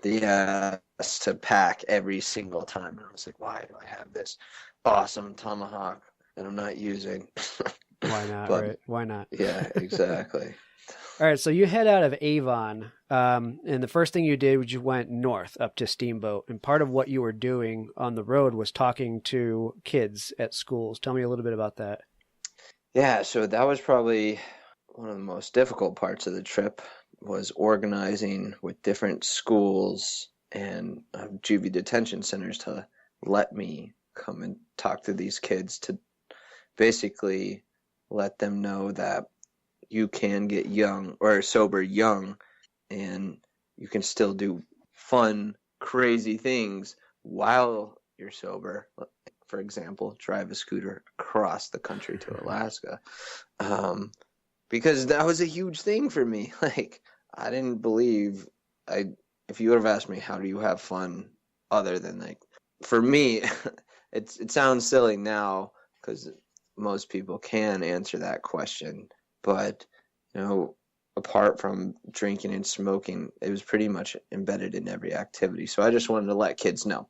the ass to pack every single time. And I was like, why do I have this awesome tomahawk that I'm not using? Why not? But, right? Why not? Yeah, exactly. All right, so you head out of Avon, and the first thing you did was you went north up to Steamboat, and part of what you were doing on the road was talking to kids at schools. Tell me a little bit about that. Yeah, so that was probably one of the most difficult parts of the trip, was organizing with different schools and juvie detention centers to let me come and talk to these kids, to basically let them know that you can get young or sober young, and you can still do fun, crazy things while you're sober. For example, drive a scooter across the country to Alaska. Because that was a huge thing for me. Like, I didn't believe if you would have asked me, how do you have fun other than, like, for me, it sounds silly now because most people can answer that question. But, you know, apart from drinking and smoking, it was pretty much embedded in every activity. So I just wanted to let kids know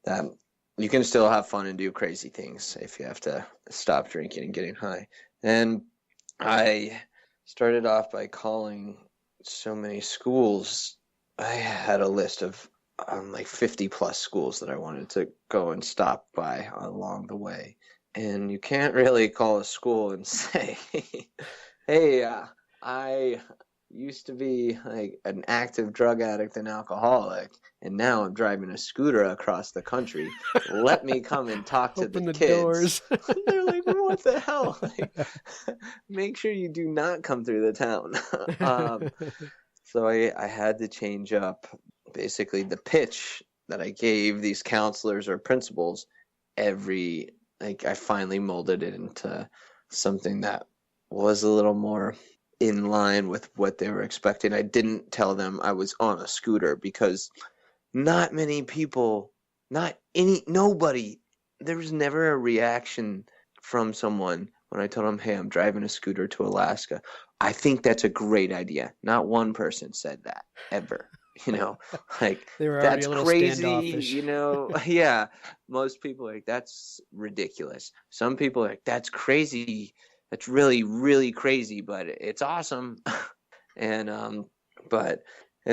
that you can still have fun and do crazy things if you have to stop drinking and getting high. And I started off by calling so many schools. I had a list of like 50 plus schools that I wanted to go and stop by along the way. And you can't really call a school and say, hey, I used to be like an active drug addict and alcoholic, and now I'm driving a scooter across the country. Let me come and talk to Open the the kids. doors. They're like, what the hell? Like, make sure you do not come through the town. So I had to change up basically the pitch that I gave these counselors or principals. I finally molded it into something that was a little more in line with what they were expecting. I didn't tell them I was on a scooter, because not many people, nobody, there was never a reaction from someone when I told them, hey, I'm driving a scooter to Alaska. I think that's a great idea. Not one person said that ever. You know, like, They were already that's a little crazy, standoffish. you know. Yeah, most people are like, that's ridiculous. Some people are like, that's crazy. That's really, really crazy, but it's awesome. And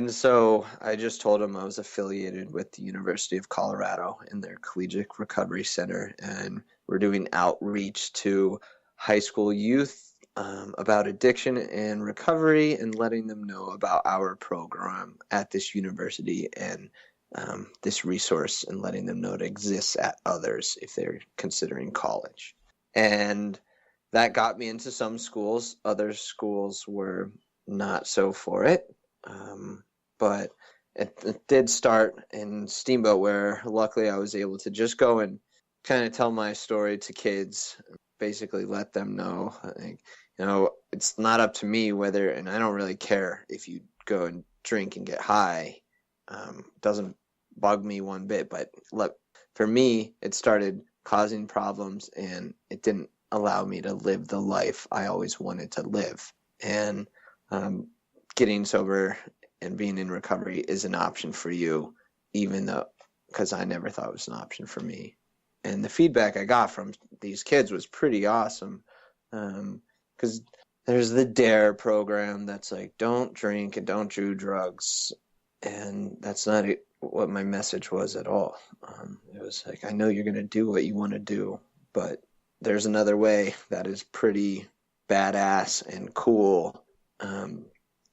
so I just told them I was affiliated with the University of Colorado in their Collegiate Recovery Center, and we're doing outreach to high school youth about addiction and recovery, and letting them know about our program at this university and this resource, and letting them know it exists at others if they're considering college. And that got me into some schools. Other schools were not so for it. But it did start in Steamboat, where luckily I was able to just go and kind of tell my story to kids, basically let them know, like, you know, it's not up to me whether, and I don't really care if you go and drink and get high. Doesn't bug me one bit, but look, for me, it started causing problems, and it didn't allow me to live the life I always wanted to live. And getting sober and being in recovery is an option for you, even though, because I never thought it was an option for me. And the feedback I got from these kids was pretty awesome, because there's the DARE program that's like, don't drink and don't do drugs, and that's not what my message was at all. It was like, I know you're going to do what you want to do, but there's another way that is pretty badass and cool.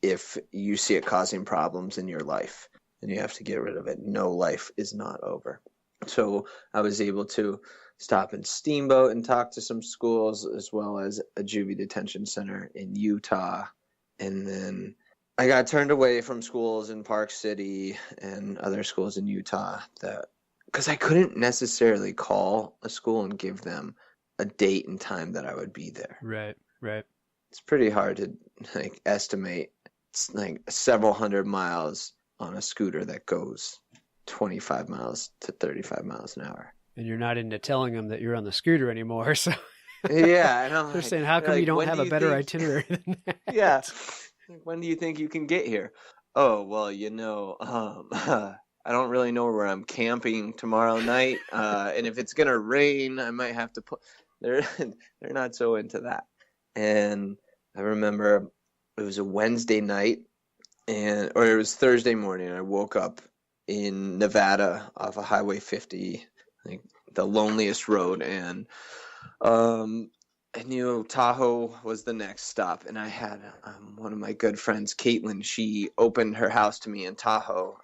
If you see it causing problems in your life, then you have to get rid of it. No, life is not over. So I was able to stop in Steamboat and talk to some schools, as well as a juvie detention center in Utah. And then I got turned away from schools in Park City and other schools in Utah, because I couldn't necessarily call a school and give them a date and time that I would be there. Right. It's pretty hard to estimate. It's like several hundred miles on a scooter that goes 25 miles to 35 miles an hour. And you're not into telling them that you're on the scooter anymore. So Yeah, and I'm they're like, saying, how come like, you don't when have do a you better think- itinerary than that? Yeah. Like, when do you think you can get here? Oh, well, I don't really know where I'm camping tomorrow night. And if it's going to rain, I might have to put, they're not so into that. And I remember it was a Wednesday night or it was Thursday morning. I woke up in Nevada off of Highway 50, like the loneliest road. And I knew Tahoe was the next stop, and I had one of my good friends, Caitlin. She opened her house to me in Tahoe,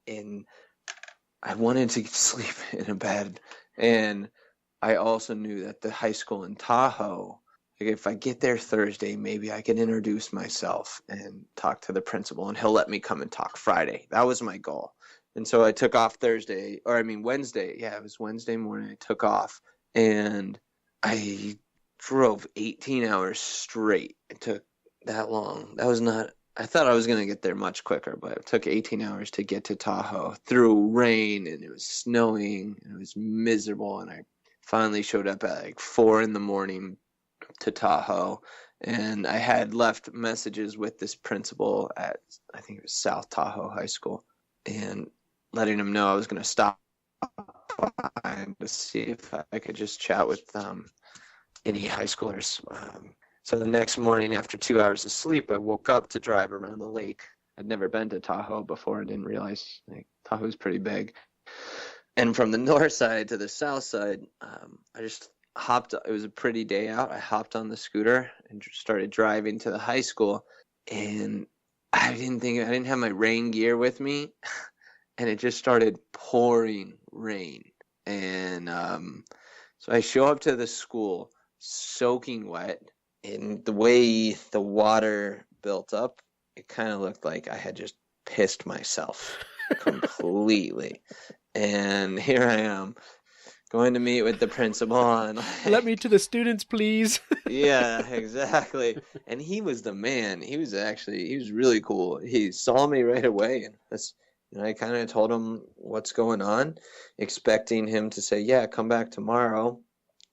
and I wanted to sleep in a bed. And I also knew that the high school in Tahoe, like if I get there Thursday, maybe I can introduce myself and talk to the principal, and he'll let me come and talk Friday. That was my goal. And so I took off Wednesday. Yeah, it was Wednesday morning. I took off, and I drove 18 hours straight. It took that long. I thought I was going to get there much quicker, but it took 18 hours to get to Tahoe through rain, and it was snowing, and it was miserable. And I finally showed up at like 4 a.m. to Tahoe, and I had left messages with this principal at, I think it was South Tahoe High School, and letting him know I was going to stop by to see if I could just chat with any high schoolers. So the next morning, after 2 hours of sleep, I woke up to drive around the lake. I'd never been to Tahoe before. I didn't realize Tahoe's pretty big. And from the north side to the south side, I just hopped. It was a pretty day out. I hopped on the scooter and started driving to the high school. And I didn't have my rain gear with me. And it just started pouring rain. And so I show up to the school soaking wet, and the way the water built up, it kind of looked like I had just pissed myself completely. And here I am going to meet with the principal, and Let me to the students, please. yeah, exactly. And he was the man. He was really cool. He saw me right away, and I kind of told him what's going on, expecting him to say, yeah, come back tomorrow.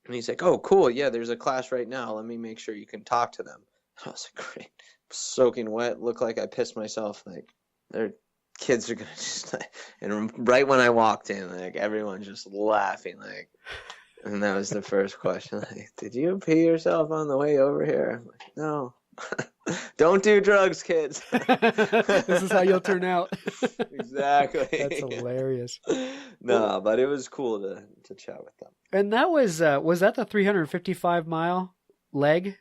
And he's like, oh, cool. Yeah, there's a class right now. Let me make sure you can talk to them. I was like, great. Soaking wet. Looked like I pissed myself. Like, their kids are going to just, and right when I walked in, like, everyone's just laughing. Like, and that was the first question. Like, did you pee yourself on the way over here? I'm like, no. Don't do drugs, kids. This is how you'll turn out. Exactly. That's hilarious. No, but it was cool to chat with them. And that was that the 355 mile leg?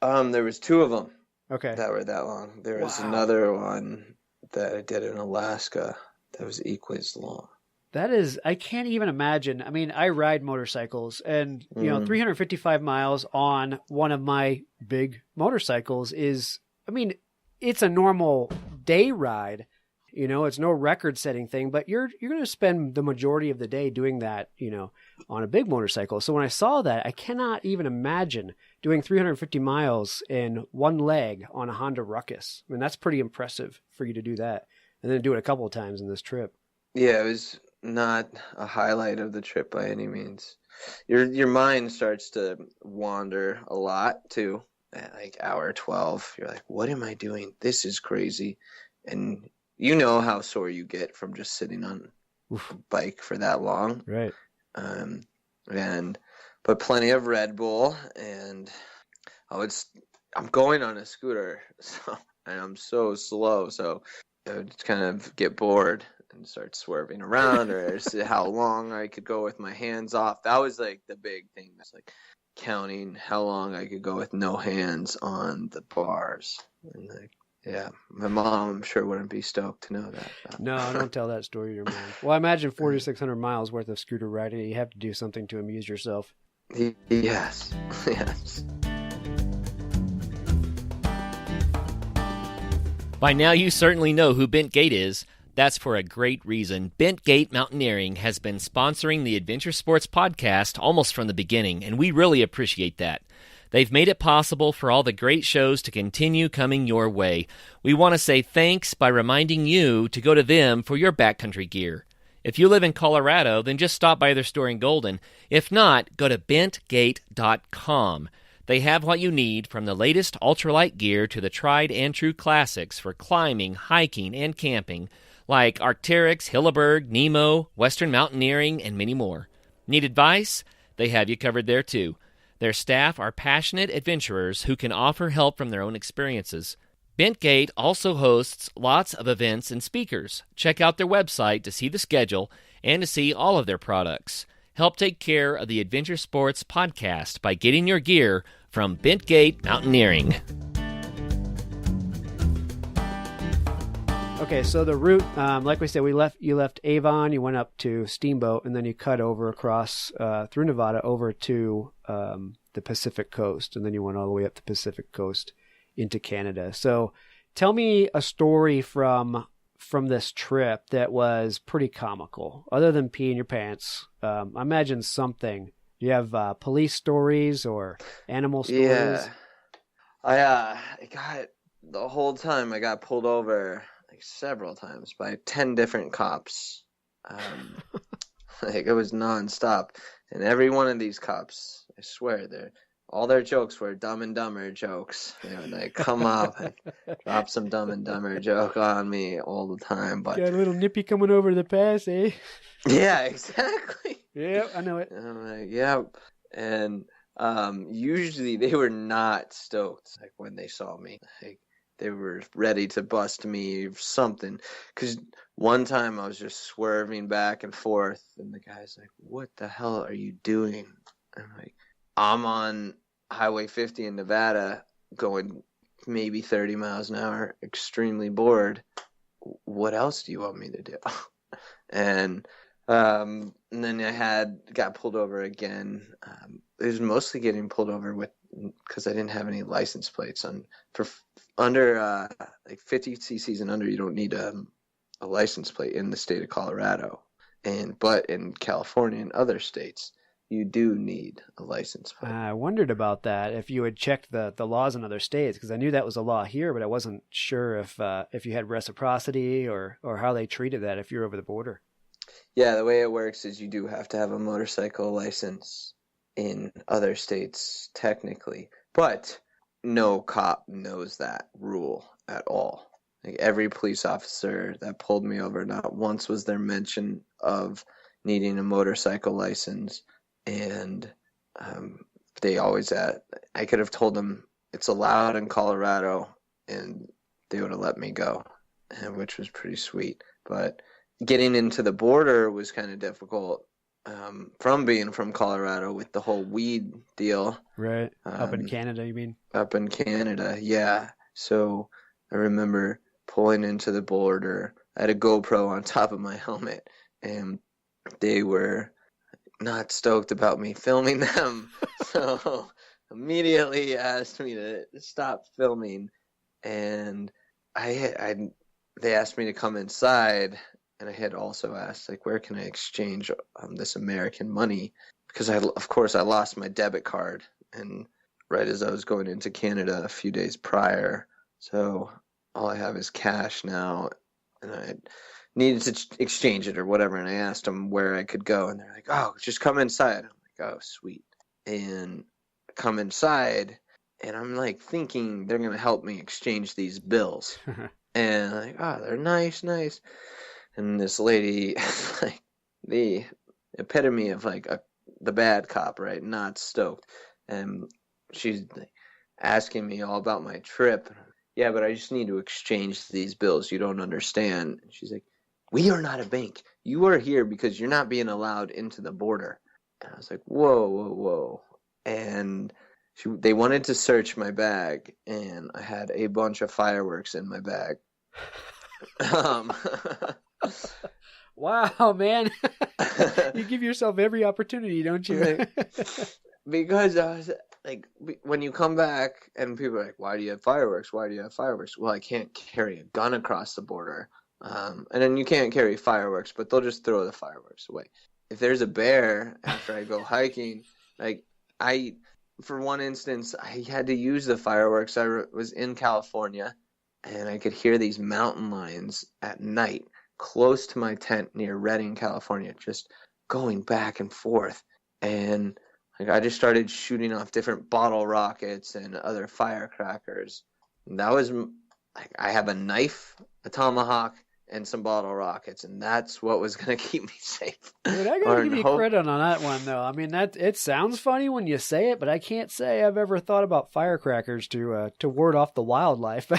There was 2 of them Okay. that were that long. There was Wow. another one that I did in Alaska that was equally as long. That is, I can't even imagine. I mean, I ride motorcycles, and 355 miles on one of my big motorcycles is, I mean, it's a normal day ride. It's no record-setting thing, but you're going to spend the majority of the day doing that, on a big motorcycle. So when I saw that, I cannot even imagine doing 350 miles in one leg on a Honda Ruckus. I mean, that's pretty impressive for you to do that, and then do it a couple of times in this trip. Yeah, it was not a highlight of the trip by any means. Your mind starts to wander a lot too. At like hour 12, you're like, what am I doing? This is crazy. And you know how sore you get from just sitting on a bike for that long. Right. But plenty of Red Bull, and I'm going on a scooter, and I'm so slow, so I would just kind of get bored and start swerving around, or see how long I could go with my hands off. That was like the big thing. That's like counting how long I could go with no hands on the bars. And yeah, my mom, I'm sure, wouldn't be stoked to know that. No, don't tell that story to your mom. Well, I imagine 4,600 miles worth of scooter riding, you have to do something to amuse yourself. Yes, yes. By now, you certainly know who Bent Gate is. That's for a great reason. Bent Gate Mountaineering has been sponsoring the Adventure Sports Podcast almost from the beginning, and we really appreciate that. They've made it possible for all the great shows to continue coming your way. We want to say thanks by reminding you to go to them for your backcountry gear. If you live in Colorado, then just stop by their store in Golden. If not, go to bentgate.com. They have what you need, from the latest ultralight gear to the tried and true classics for climbing, hiking, and camping, like Arc'teryx, Hilleberg, Nemo, Western Mountaineering, and many more. Need advice? They have you covered there too. Their staff are passionate adventurers who can offer help from their own experiences. Bentgate also hosts lots of events and speakers. Check out their website to see the schedule and to see all of their products. Help take care of the Adventure Sports podcast by getting your gear from Bentgate Mountaineering. Okay, so the route, like we said, you left Avon, you went up to Steamboat, and then you cut over across through Nevada over to the Pacific Coast, and then you went all the way up the Pacific Coast into Canada. So tell me a story from this trip that was pretty comical, other than peeing your pants. I imagine something. Do you have police stories or animal stories? Yeah. I got, the whole time I got pulled over like several times by 10 different cops. Like it was nonstop. And every one of these cops, I swear, all their jokes were Dumb and Dumber jokes. They would like come up and drop some Dumb and Dumber joke on me all the time. But got a little nippy coming over the pass, eh? yeah, exactly. Yeah, I know it. And I'm like, yep. And usually they were not stoked like when they saw me. Like they were ready to bust me or something. Because one time I was just swerving back and forth, and the guy's like, "What the hell are you doing?" I'm like, "I'm on Highway 50 in Nevada, going maybe 30 miles an hour, extremely bored. What else do you want me to do?" And then I got pulled over again. It was mostly getting pulled over because I didn't have any license plates for under like 50 cc's and under. You don't need a license plate in the state of Colorado, but in California and other states, you do need a license plate. I wondered about that, if you had checked the laws in other states, because I knew that was a law here, but I wasn't sure if you had reciprocity or how they treated that if you're over the border. Yeah, the way it works is you do have to have a motorcycle license in other states, technically. But no cop knows that rule at all. Like every police officer that pulled me over, not once was there mention of needing a motorcycle license. And they always I could have told them it's allowed in Colorado, and they would have let me go, which was pretty sweet. But getting into the border was kind of difficult from being from Colorado with the whole weed deal. Right. Up in Canada, you mean? Up in Canada, yeah. So I remember pulling into the border. I had a GoPro on top of my helmet, and they were not stoked about me filming them. So immediately asked me to stop filming, and they asked me to come inside. And I had also asked, like, where can I exchange this American money? Because of course I lost my debit card, and right as I was going into Canada a few days prior. So all I have is cash now, and I needed to exchange it or whatever. And I asked them where I could go, and they're like, "Oh, just come inside." I'm like, "Oh, sweet." And come inside, and I'm like thinking they're going to help me exchange these bills. And I'm like, "Oh, they're nice. And this lady, like the epitome of like the bad cop, right? Not stoked. And she's like, asking me all about my trip. Yeah, but I just need to exchange these bills. You don't understand. And she's like, "We are not a bank. You are here because you're not being allowed into the border." And I was like, whoa. And they wanted to search my bag, and I had a bunch of fireworks in my bag. Wow, man. You give yourself every opportunity, don't you? Because I was like, when you come back and people are like, "Why do you have fireworks? Why do you have fireworks?" Well, I can't carry a gun across the border. And then you can't carry fireworks, but they'll just throw the fireworks away. If there's a bear after I go hiking, like for one instance, I had to use the fireworks. Was in California, and I could hear these mountain lions at night close to my tent near Redding, California, just going back and forth. And like I just started shooting off different bottle rockets and other firecrackers. And that was like I have a knife, a tomahawk, and some bottle rockets, and that's what was going to keep me safe. Dude, I gotta give you credit on that one, though. I mean, that it sounds funny when you say it, but I can't say I've ever thought about firecrackers to ward off the wildlife.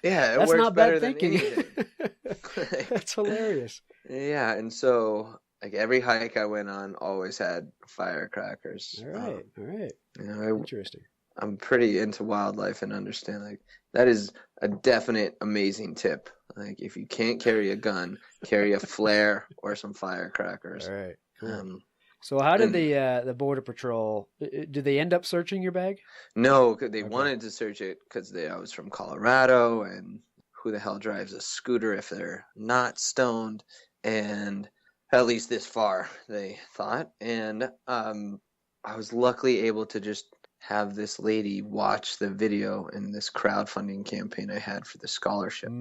Yeah, that's works not better bad than thinking. anything. That's hilarious. Yeah, and so like every hike I went on always had firecrackers. All right. You know, Interesting. I'm pretty into wildlife and understand like that is a definite amazing tip. Like if you can't carry a gun, carry a flare or some firecrackers. All right. Cool. So how did the Border Patrol, did they end up searching your bag? No, they wanted to search it because I was from Colorado, and who the hell drives a scooter if they're not stoned? And at least this far, they thought. And I was luckily able to just have this lady watch the video in this crowdfunding campaign I had for the scholarship.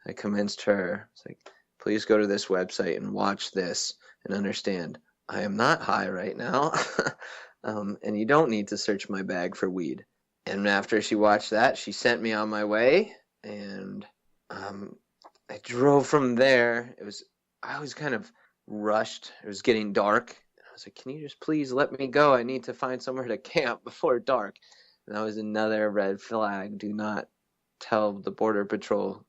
I convinced her, it's like, please go to this website and watch this and understand I am not high right now, and you don't need to search my bag for weed. And after she watched that, she sent me on my way, and I drove from there. I was kind of rushed. It was getting dark. I was like, can you just please let me go? I need to find somewhere to camp before dark. And that was another red flag. Do not tell the Border Patrol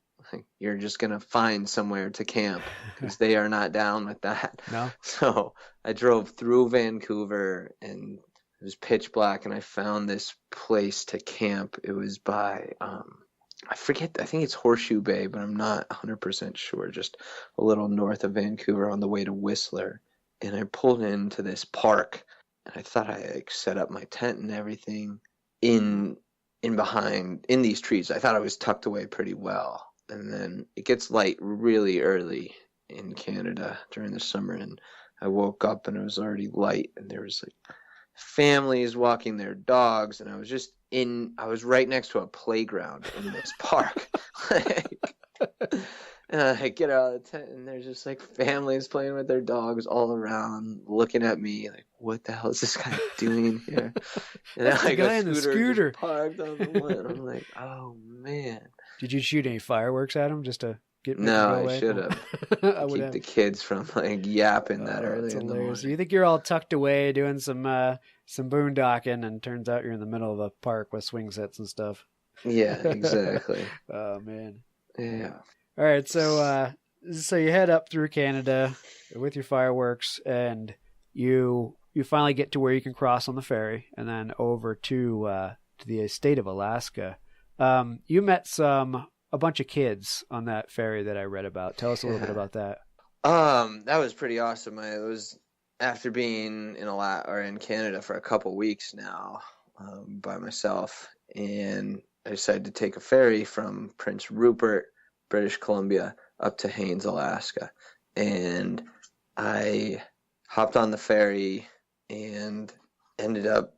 you're just going to find somewhere to camp, because they are not down with that. No. So I drove through Vancouver, and it was pitch black, and I found this place to camp. It was by, I forget, I think it's Horseshoe Bay, but I'm not 100% sure, just a little north of Vancouver on the way to Whistler. And I pulled into this park, and I thought I set up my tent and everything in these trees. I thought I was tucked away pretty well. And then it gets light really early in Canada during the summer, and I woke up and it was already light, and there was like families walking their dogs, and I was right next to a playground in this park. And I get out of the tent, and there's just like families playing with their dogs all around, looking at me like, what the hell is this guy doing here? And That's like the guy a in the scooter scooter just parked on the one. I'm like, oh man. Did you shoot any fireworks at him just to get me No, to go I away? should have. I would Keep have. the kids from like yapping that early That's in the hilarious. morning. You think you're all tucked away doing some boondocking, and turns out you're in the middle of a park with swing sets and stuff. Yeah, exactly. Oh man. Yeah. All right, so you head up through Canada with your fireworks, and you finally get to where you can cross on the ferry, and then over to the state of Alaska. You met a bunch of kids on that ferry that I read about. Tell us a little bit about that. That was pretty awesome. I was after being in Canada for a couple weeks now, by myself, and I decided to take a ferry from Prince Rupert, British Columbia, up to Haines, Alaska. And I hopped on the ferry and ended up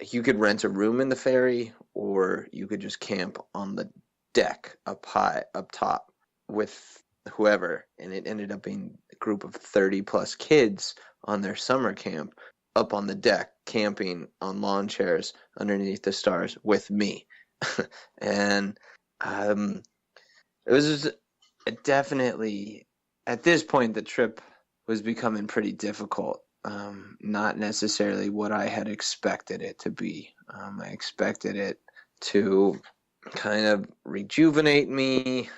you could rent a room in the ferry, or you could just camp on the deck up top with whoever. And it ended up being a group of 30 plus kids on their summer camp up on the deck, camping on lawn chairs underneath the stars with me. And it was definitely, at this point, the trip was becoming pretty difficult. Not necessarily what I had expected it to be. I expected it to kind of rejuvenate me,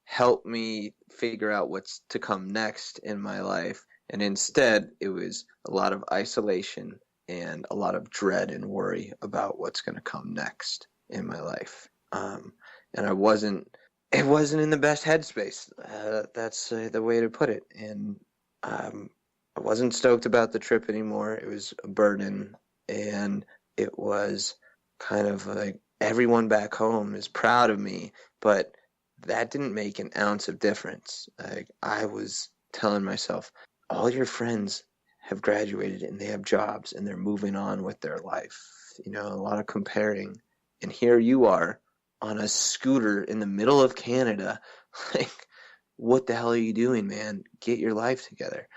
help me figure out what's to come next in my life. And instead, it was a lot of isolation and a lot of dread and worry about what's going to come next in my life. And it wasn't in the best headspace. That's the way to put it. And I wasn't stoked about the trip anymore. It was a burden, and it was kind of like everyone back home is proud of me, but that didn't make an ounce of difference. Like I was telling myself, all your friends have graduated and they have jobs and they're moving on with their life. A lot of comparing. And here you are on a scooter in the middle of Canada. Like, what the hell are you doing, man? Get your life together.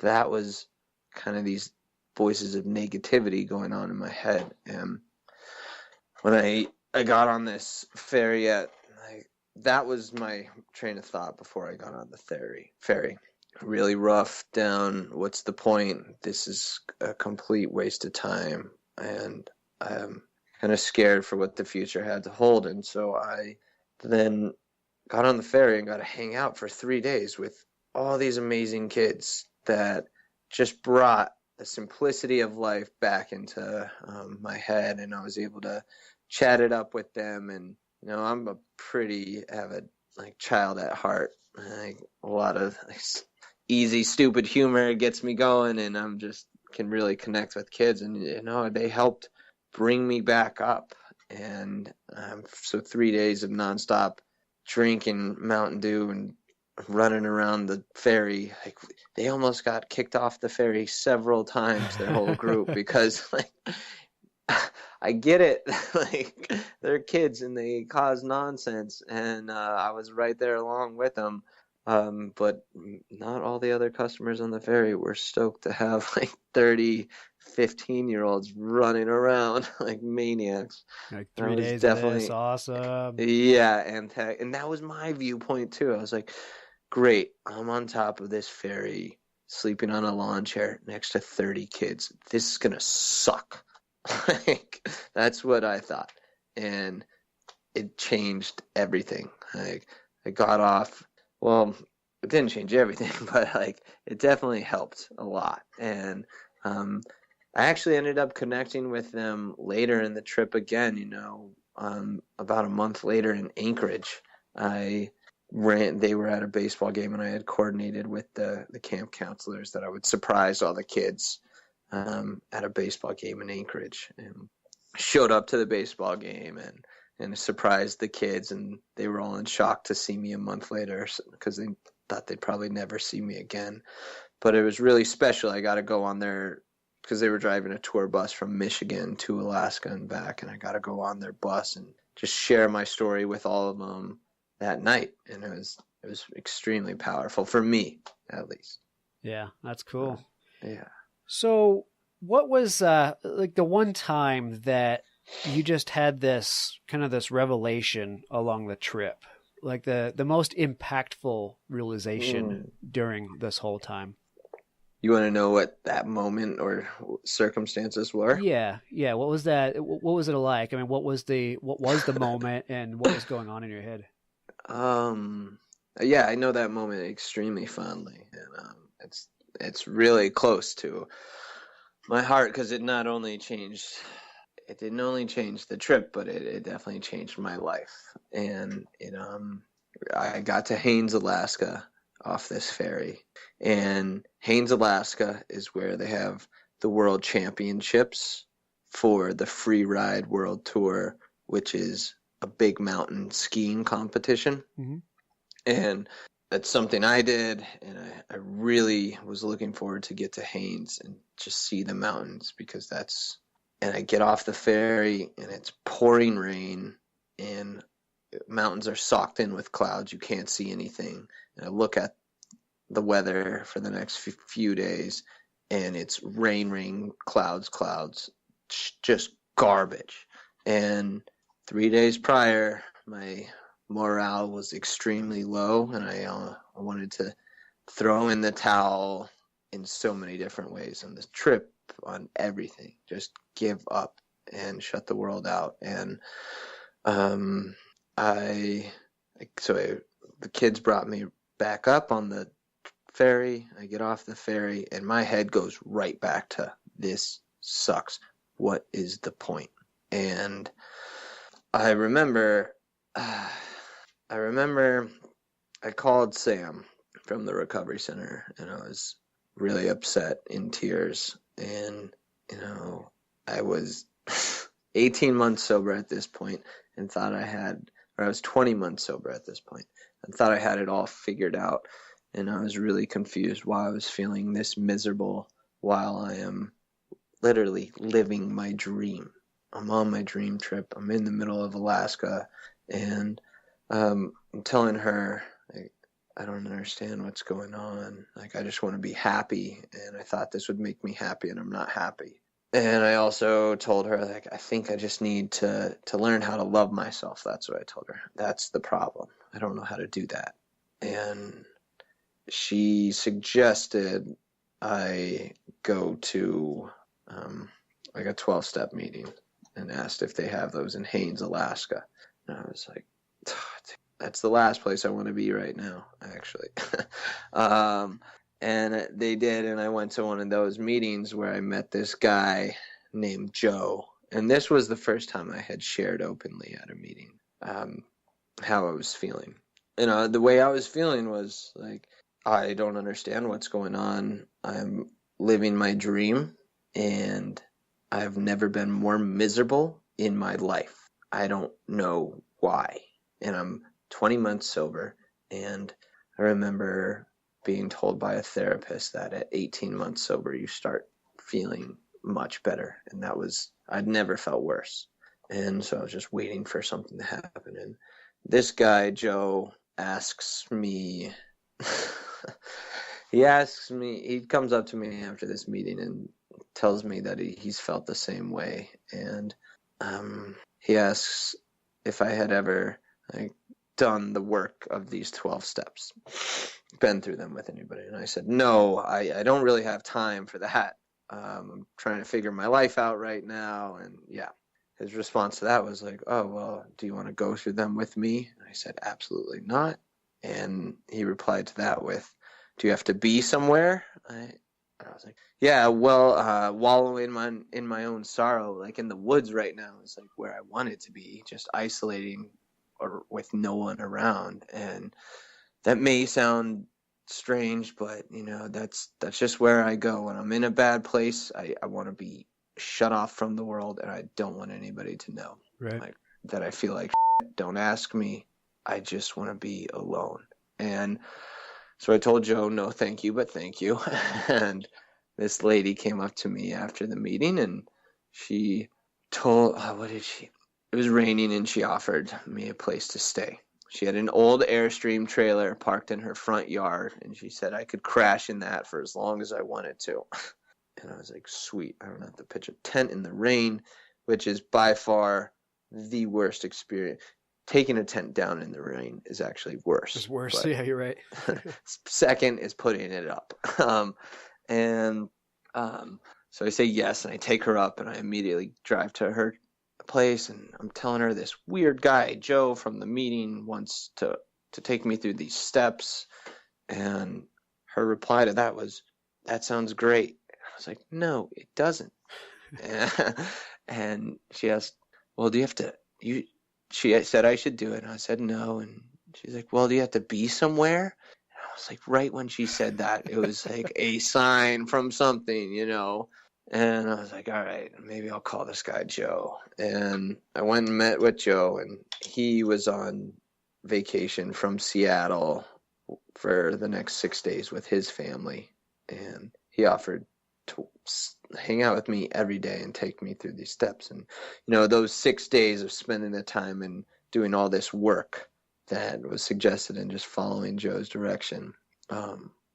That was kind of these voices of negativity going on in my head. And when I got on this ferry that was my train of thought before I got on the ferry. Really rough down. What's the point? This is a complete waste of time. And I'm kind of scared for what the future had to hold. And so I then got on the ferry and got to hang out for 3 days with all these amazing kids that just brought the simplicity of life back into my head. And I was able to chat it up with them. And, I'm a pretty avid child at heart. A lot of easy, stupid humor gets me going, and I'm just can really connect with kids. And, they helped bring me back up. And so 3 days of nonstop drinking Mountain Dew and running around the ferry, they almost got kicked off the ferry several times, their whole group, because I get it. They're kids and they cause nonsense, and I was right there along with them. But not all the other customers on the ferry were stoked to have 30, 15-year-olds running around like maniacs. 3 days of this, awesome. Yeah, and that was my viewpoint too. I was like, great, I'm on top of this ferry, sleeping on a lawn chair next to 30 kids. This is gonna suck. That's what I thought, and it changed everything. I got off. Well, it didn't change everything, but it definitely helped a lot. And I actually ended up connecting with them later in the trip again. About a month later in Anchorage, they were at a baseball game, and I had coordinated with the camp counselors that I would surprise all the kids at a baseball game in Anchorage, and showed up to the baseball game and surprised the kids, and they were all in shock to see me a month later because they thought they'd probably never see me again. But it was really special. I got to go on there because they were driving a tour bus from Michigan to Alaska and back, and I got to go on their bus and just share my story with all of them that night. And it was extremely powerful for me, at least. Yeah, that's cool. Yeah. So what was the one time that you just had this revelation along the trip, the most impactful realization during this whole time? You want to know what that moment or circumstances were? Yeah. What was that? What was it like? I mean, what was the moment, and what was going on in your head? Yeah, I know that moment extremely fondly, and it's really close to my heart because it didn't only change the trip, but it definitely changed my life. And I got to Haines, Alaska off this ferry, and Haines, Alaska is where they have the World Championships for the Free Ride World Tour, which is a big mountain skiing competition. Mm-hmm. And that's something I did, and I really was looking forward to get to Haines and just see the mountains, because and I get off the ferry and it's pouring rain and mountains are socked in with clouds. You can't see anything. And I look at the weather for the next few days, and it's rain, clouds, just garbage. And 3 days prior, my morale was extremely low, and I wanted to throw in the towel in so many different ways on this trip, on everything, just give up and shut the world out. And the kids brought me back up on the ferry. I get off the ferry, and my head goes right back to, this sucks. What is the point? And I remember I called Sam from the recovery center, and I was really upset, in tears. And, I was 18 months sober at this point, and I was 20 months sober at this point, and thought I had it all figured out. And I was really confused why I was feeling this miserable while I am literally living my dream. I'm on my dream trip. I'm in the middle of Alaska, and I'm telling her, like, I don't understand what's going on. Like, I just want to be happy, and I thought this would make me happy, and I'm not happy. And I also told her, like, I think I just need to learn how to love myself. That's what I told her. That's the problem. I don't know how to do that. And she suggested I go to like a 12-step meeting and asked if they have those in Haines, Alaska. And I was like, that's the last place I want to be right now, actually. And they did, and I went to one of those meetings where I met this guy named Joe. And this was the first time I had shared openly at a meeting how I was feeling. The way I was feeling was like, I don't understand what's going on. I'm living my dream, and I've never been more miserable in my life. I don't know why. And I'm 20 months sober, and I remember being told by a therapist that at 18 months sober, you start feeling much better. And I'd never felt worse. And so I was just waiting for something to happen. And this guy, Joe, asks me, he comes up to me after this meeting and tells me that he's felt the same way. And he asks if I had ever done the work of these 12 steps, been through them with anybody. And I said, no, I don't really have time for that. I'm trying to figure my life out right now. And yeah, his response to that was like, oh, well, do you want to go through them with me? And I said, absolutely not. And he replied to that with, do you have to be somewhere? I was like, yeah, well, wallowing in my own sorrow, like in the woods right now is like where I wanted to be, just isolating or with no one around. And that may sound strange, but that's just where I go. When I'm in a bad place, I want to be shut off from the world, and I don't want anybody to know. Right. That I feel like don't ask me. I just want to be alone. And so I told Joe, no, thank you, but thank you. And this lady came up to me after the meeting, and she told, it was raining, and she offered me a place to stay. She had an old Airstream trailer parked in her front yard, and she said I could crash in that for as long as I wanted to. And I was like, sweet, I don't have to pitch a tent in the rain, which is by far the worst experience. Taking a tent down in the rain is actually worse. It's worse, yeah, you're right. Second is putting it up. So I say yes, and I take her up, and I immediately drive to her place, and I'm telling her this weird guy, Joe, from the meeting wants to take me through these steps. And her reply to that was, that sounds great. I was like, no, it doesn't. And she asked, well, do you have to, she said I should do it. And I said no. And she's like, well, do you have to be somewhere? And I was like, right when she said that, it was like a sign from something, And I was like, all right, maybe I'll call this guy Joe. And I went and met with Joe, and he was on vacation from Seattle for the next 6 days with his family. And he offered to hang out with me every day and take me through these steps. And, those 6 days of spending the time and doing all this work that was suggested and just following Joe's direction,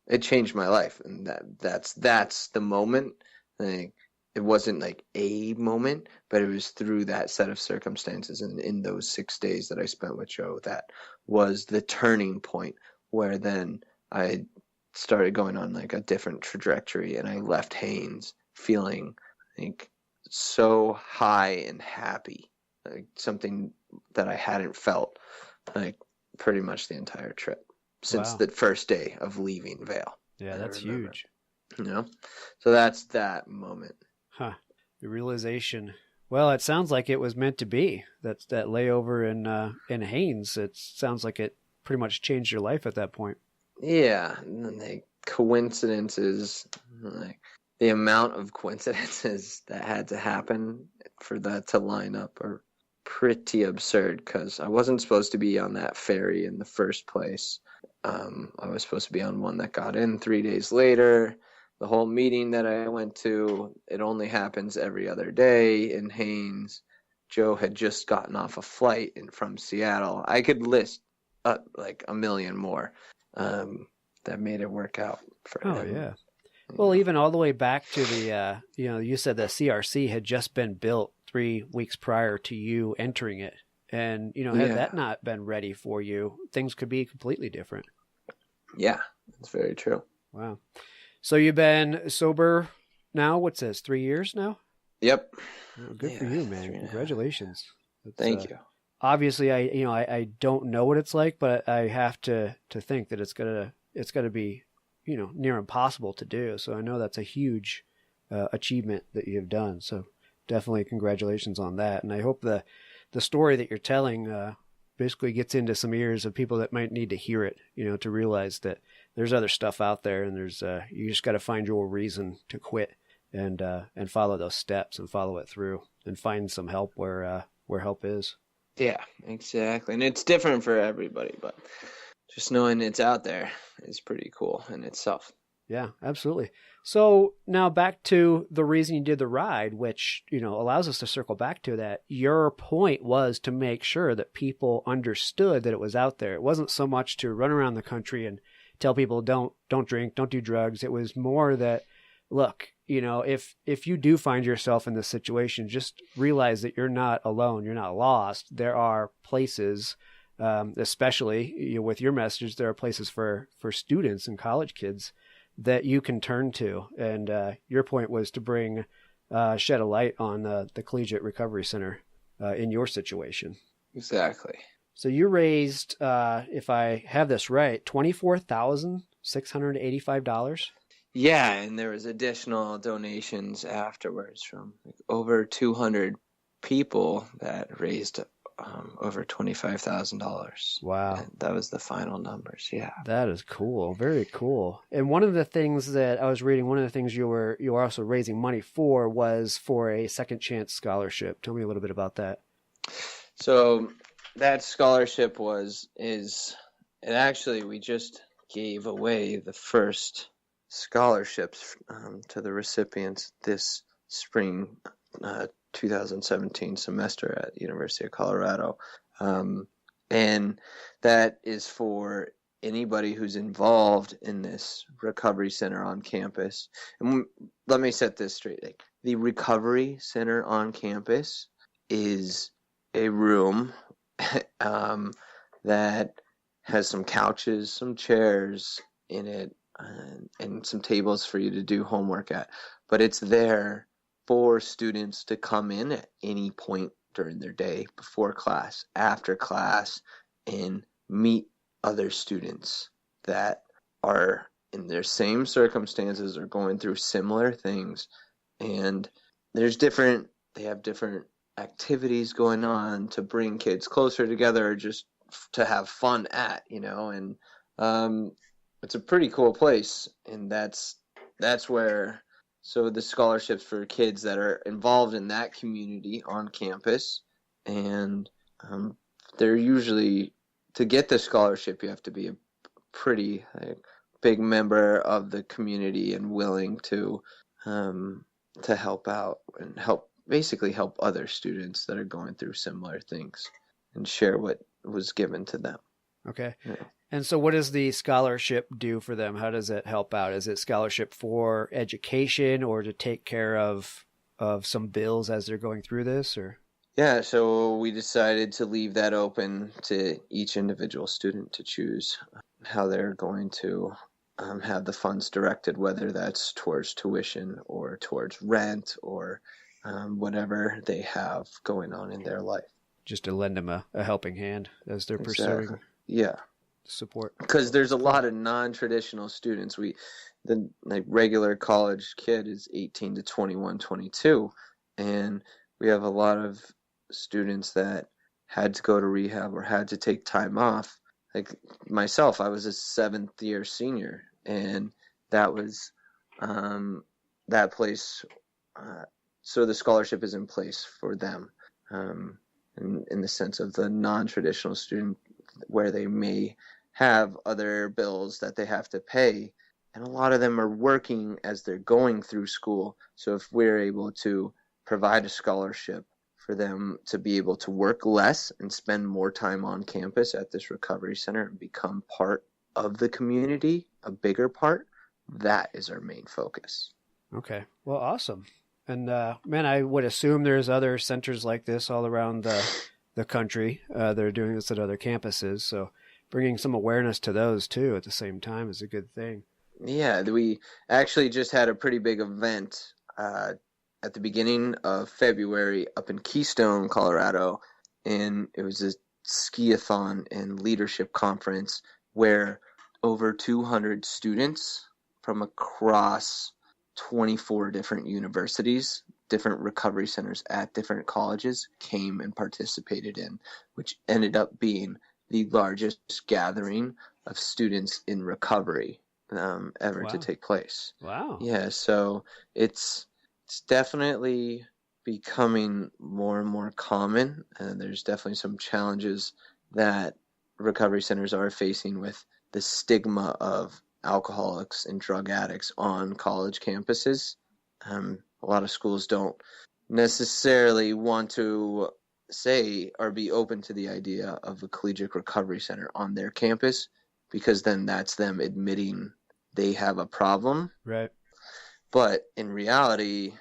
it changed my life. And that's the moment. Like, it wasn't like a moment, but it was through that set of circumstances and in those 6 days that I spent with Joe that was the turning point, where then I started going on like a different trajectory, and I left Haines feeling so high and happy, like something that I hadn't felt like pretty much the entire trip since the first day of leaving Vail. Yeah, that's huge. So that's that moment. Huh. The realization. Well, it sounds like it was meant to be. That layover in Haines. It sounds like it pretty much changed your life at that point. Yeah, and the coincidences, like the amount of coincidences that had to happen for that to line up are pretty absurd, because I wasn't supposed to be on that ferry in the first place. I was supposed to be on one that got in 3 days later. the whole meeting that I went to, it only happens every other day in Haines. Joe had just gotten off a flight from Seattle. I could list like a million more that made it work out for him. Oh, yeah. Well, even all the way back to the, you said the CRC had just been built 3 weeks prior to you entering it. And, had that not been ready for you, things could be completely different. Yeah, that's very true. Wow. So you've been sober now, what's this, 3 years now? Yep. Oh, good for you, man. Congratulations. Thank you. Obviously, I don't know what it's like, but I have to think that it's gonna be, near impossible to do. So I know that's a huge achievement that you've done. So definitely congratulations on that. And I hope the story that you're telling basically gets into some ears of people that might need to hear it, to realize that there's other stuff out there, and there's you just got to find your reason to quit and follow those steps and follow it through and find some help where help is. Yeah, exactly. And it's different for everybody, but just knowing it's out there is pretty cool in itself. Yeah, absolutely. So now back to the reason you did the ride, which, allows us to circle back to that. Your point was to make sure that people understood that it was out there. It wasn't so much to run around the country and tell people don't drink, don't do drugs. It was more that, look, if you do find yourself in this situation, just realize that you're not alone. You're not lost. There are places, especially with your message, there are places for students and college kids that you can turn to. And your point was to shed a light on the Collegiate Recovery Center in your situation. Exactly. So you raised, if I have this right, $24,685. Yeah, and there was additional donations afterwards from over 200 people that raised over $25,000. Wow. And that was the final numbers. Yeah. That is cool. Very cool. And one of the things that I was reading, one of the things you were also raising money for was for a second chance scholarship. Tell me a little bit about that. So that scholarship we just gave away the first scholarships to the recipients this spring 2017 semester at University of Colorado. And that is for anybody who's involved in this recovery center on campus. And let me set this straight. Like, the recovery center on campus is a room that has some couches, some chairs in it, and some tables for you to do homework at. But it's there for students to come in at any point during their day, before class, after class, and meet other students that are in their same circumstances or going through similar things. And they have different activities going on to bring kids closer together, or just to have fun at, and it's a pretty cool place. And that's where, so the scholarships for kids that are involved in that community on campus, and they're usually, to get the scholarship, you have to be a pretty big member of the community and willing to help out and help other students that are going through similar things and share what was given to them. Okay. Yeah. And so what does the scholarship do for them? How does it help out? Is it scholarship for education or to take care of some bills as they're going through this, or? Yeah, so we decided to leave that open to each individual student to choose how they're going to have the funds directed, whether that's towards tuition or towards rent or whatever they have going on in their life. Just to lend them a helping hand as they're pursuing support. Because there's a lot of non-traditional students. The regular college kid is 18 to 21, 22, and we have a lot of students that had to go to rehab or had to take time off. Like myself, I was a 7th year senior, and that was that place. So the scholarship is in place for them, in the sense of the non-traditional student, where they may have other bills that they have to pay, and a lot of them are working as they're going through school. So if we're able to provide a scholarship for them to be able to work less and spend more time on campus at this recovery center and become part of the community, a bigger part, that is our main focus. Okay. Well, awesome. And man, I would assume there's other centers like this all around the country that are doing this at other campuses. So bringing some awareness to those too at the same time is a good thing. Yeah, we actually just had a pretty big event at the beginning of February up in Keystone, Colorado, and it was a ski-a-thon and leadership conference where over 200 students from across 24 different universities, different recovery centers at different colleges came and participated in, which ended up being the largest gathering of students in recovery ever Wow. to take place. Wow. Yeah, so it's definitely becoming more and more common, and there's definitely some challenges that recovery centers are facing with the stigma of alcoholics and drug addicts on college campuses. A lot of schools don't necessarily want to say or be open to the idea of a collegiate recovery center on their campus, because then that's them admitting they have a problem. Right. But in reality,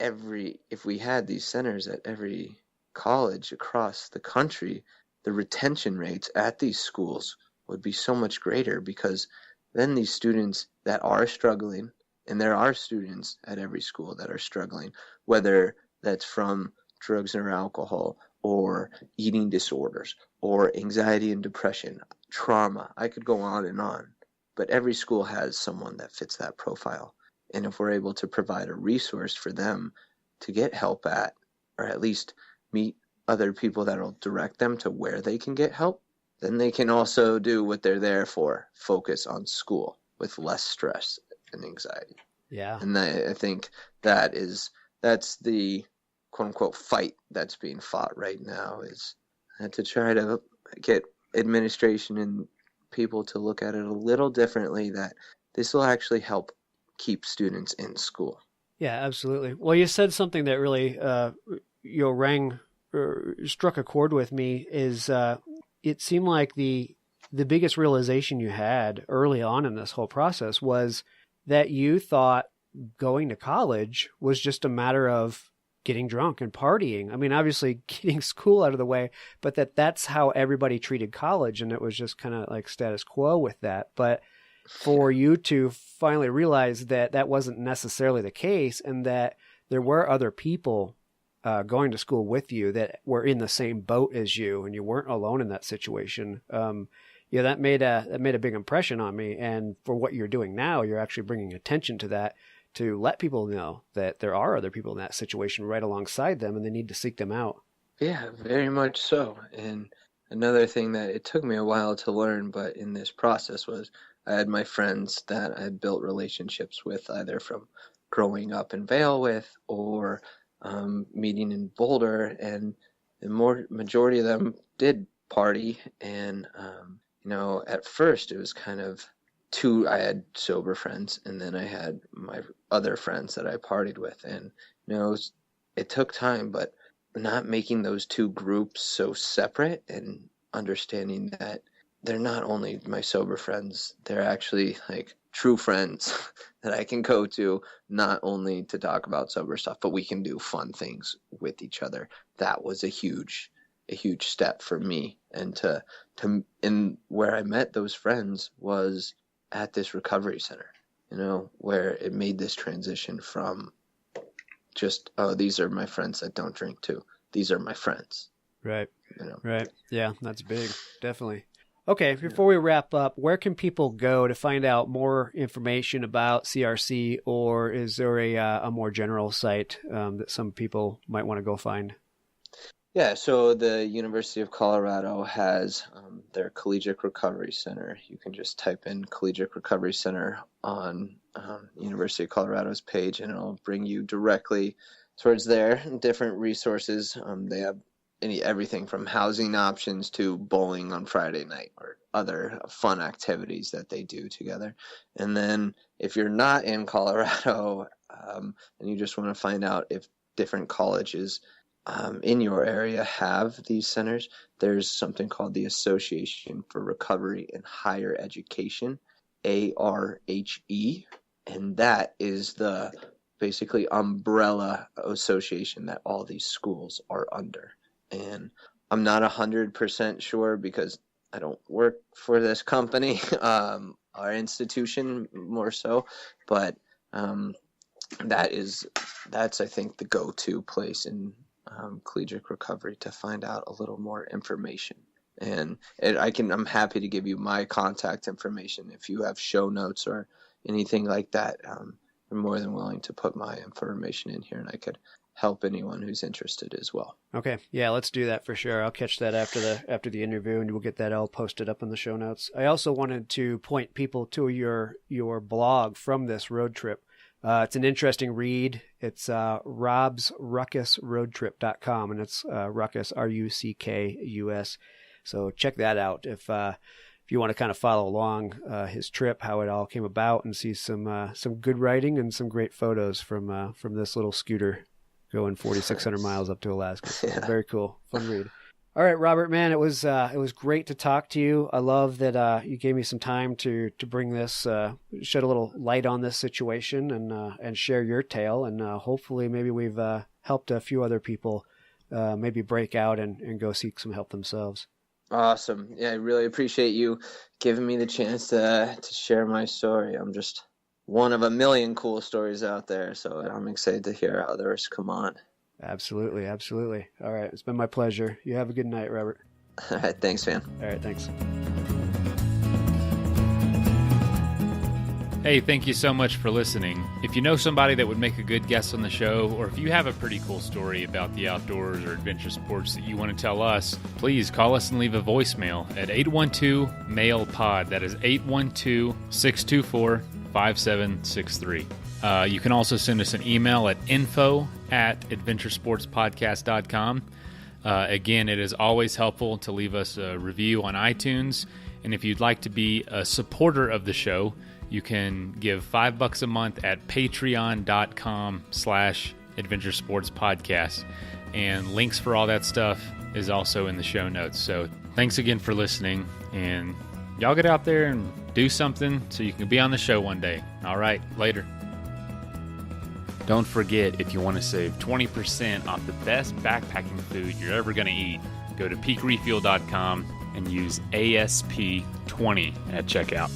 if we had these centers at every college across the country, the retention rates at these schools would be so much greater, because then these students that are struggling, and there are students at every school that are struggling, whether that's from drugs or alcohol or eating disorders or anxiety and depression, trauma, I could go on, but every school has someone that fits that profile. And if we're able to provide a resource for them to get help at, or at least meet other people that will direct them to where they can get help, then they can also do what they're there for, focus on school with less stress and anxiety. Yeah. And I think that's the quote unquote fight that's being fought right now, is to try to get administration and people to look at it a little differently, that this will actually help keep students in school. Yeah, absolutely. Well, you said something that really rang or struck a chord with me, is it seemed like the biggest realization you had early on in this whole process was that you thought going to college was just a matter of getting drunk and partying. I mean, obviously getting school out of the way, but that's how everybody treated college, and it was just kind of like status quo with that. But for you to finally realize that that wasn't necessarily the case, and that there were other people going to school with you that were in the same boat as you, and you weren't alone in that situation. That made a big impression on me. And for what you're doing now, you're actually bringing attention to that, to let people know that there are other people in that situation right alongside them, and they need to seek them out. Yeah, very much so. And another thing that it took me a while to learn, but in this process, was I had my friends that I had built relationships with, either from growing up in Vail with, or meeting in Boulder, and the majority of them did party. And at first it was kind of I had sober friends, and then I had my other friends that I partied with, and it took time, but not making those two groups so separate, and understanding that they're not only my sober friends, they're actually like true friends that I can go to, not only to talk about sober stuff, but we can do fun things with each other. That was a huge step for me. And where I met those friends was at this recovery center, where it made this transition from just, oh, these are my friends that don't drink too. These are my friends. Right. Right. Yeah, that's big. Definitely. Okay, before we wrap up, where can people go to find out more information about CRC, or is there a more general site that some people might want to go find? Yeah, so the University of Colorado has their Collegiate Recovery Center. You can just type in Collegiate Recovery Center on University of Colorado's page, and it'll bring you directly towards there. Different resources. They have everything from housing options to bowling on Friday night or other fun activities that they do together. And then if you're not in Colorado and you just want to find out if different colleges in your area have these centers, there's something called the Association for Recovery in Higher Education, ARHE, and that is the basically umbrella association that all these schools are under. And I'm not 100% sure because I don't work for this company, our institution more so, but that's I think the go-to place in collegiate recovery to find out a little more information. And I'm happy to give you my contact information if you have show notes or anything like that. I'm more than willing to put my information in here, and I could help anyone who's interested as well. Okay, yeah, let's do that for sure. I'll catch that after the interview, and we'll get that all posted up in the show notes. I also wanted to point people to your blog from this road trip. It's an interesting read. It's robsruckusroadtrip.com, and it's Ruckus, Ruckus. So check that out if you want to kind of follow along his trip, how it all came about, and see some good writing and some great photos from this little scooter going 4,600 miles up to Alaska. So Yeah. Very cool, fun read. All right, Robert, man, it was great to talk to you. I love that you gave me some time to bring this, shed a little light on this situation and share your tale. And hopefully maybe we've helped a few other people maybe break out and go seek some help themselves. Awesome. Yeah, I really appreciate you giving me the chance to share my story. I'm just one of a million cool stories out there, so I'm excited to hear others come on. Absolutely, absolutely. All right, it's been my pleasure. You have a good night, Robert. All right, thanks, man. All right, thanks. Hey, thank you so much for listening. If you know somebody that would make a good guest on the show, or if you have a pretty cool story about the outdoors or adventure sports that you want to tell us, please call us and leave a voicemail at 812-MAIL-POD. That is 812-624-5763. You can also send us an email at info@adventuresportspodcast.com. Again, it is always helpful to leave us a review on iTunes. And if you'd like to be a supporter of the show, you can give $5 a month at patreon.com/adventuresportspodcast. And links for all that stuff is also in the show notes. So thanks again for listening. And y'all get out there and do something so you can be on the show one day. All right, later. Don't forget, if you want to save 20% off the best backpacking food you're ever going to eat, go to peakrefuel.com and use ASP20 at checkout.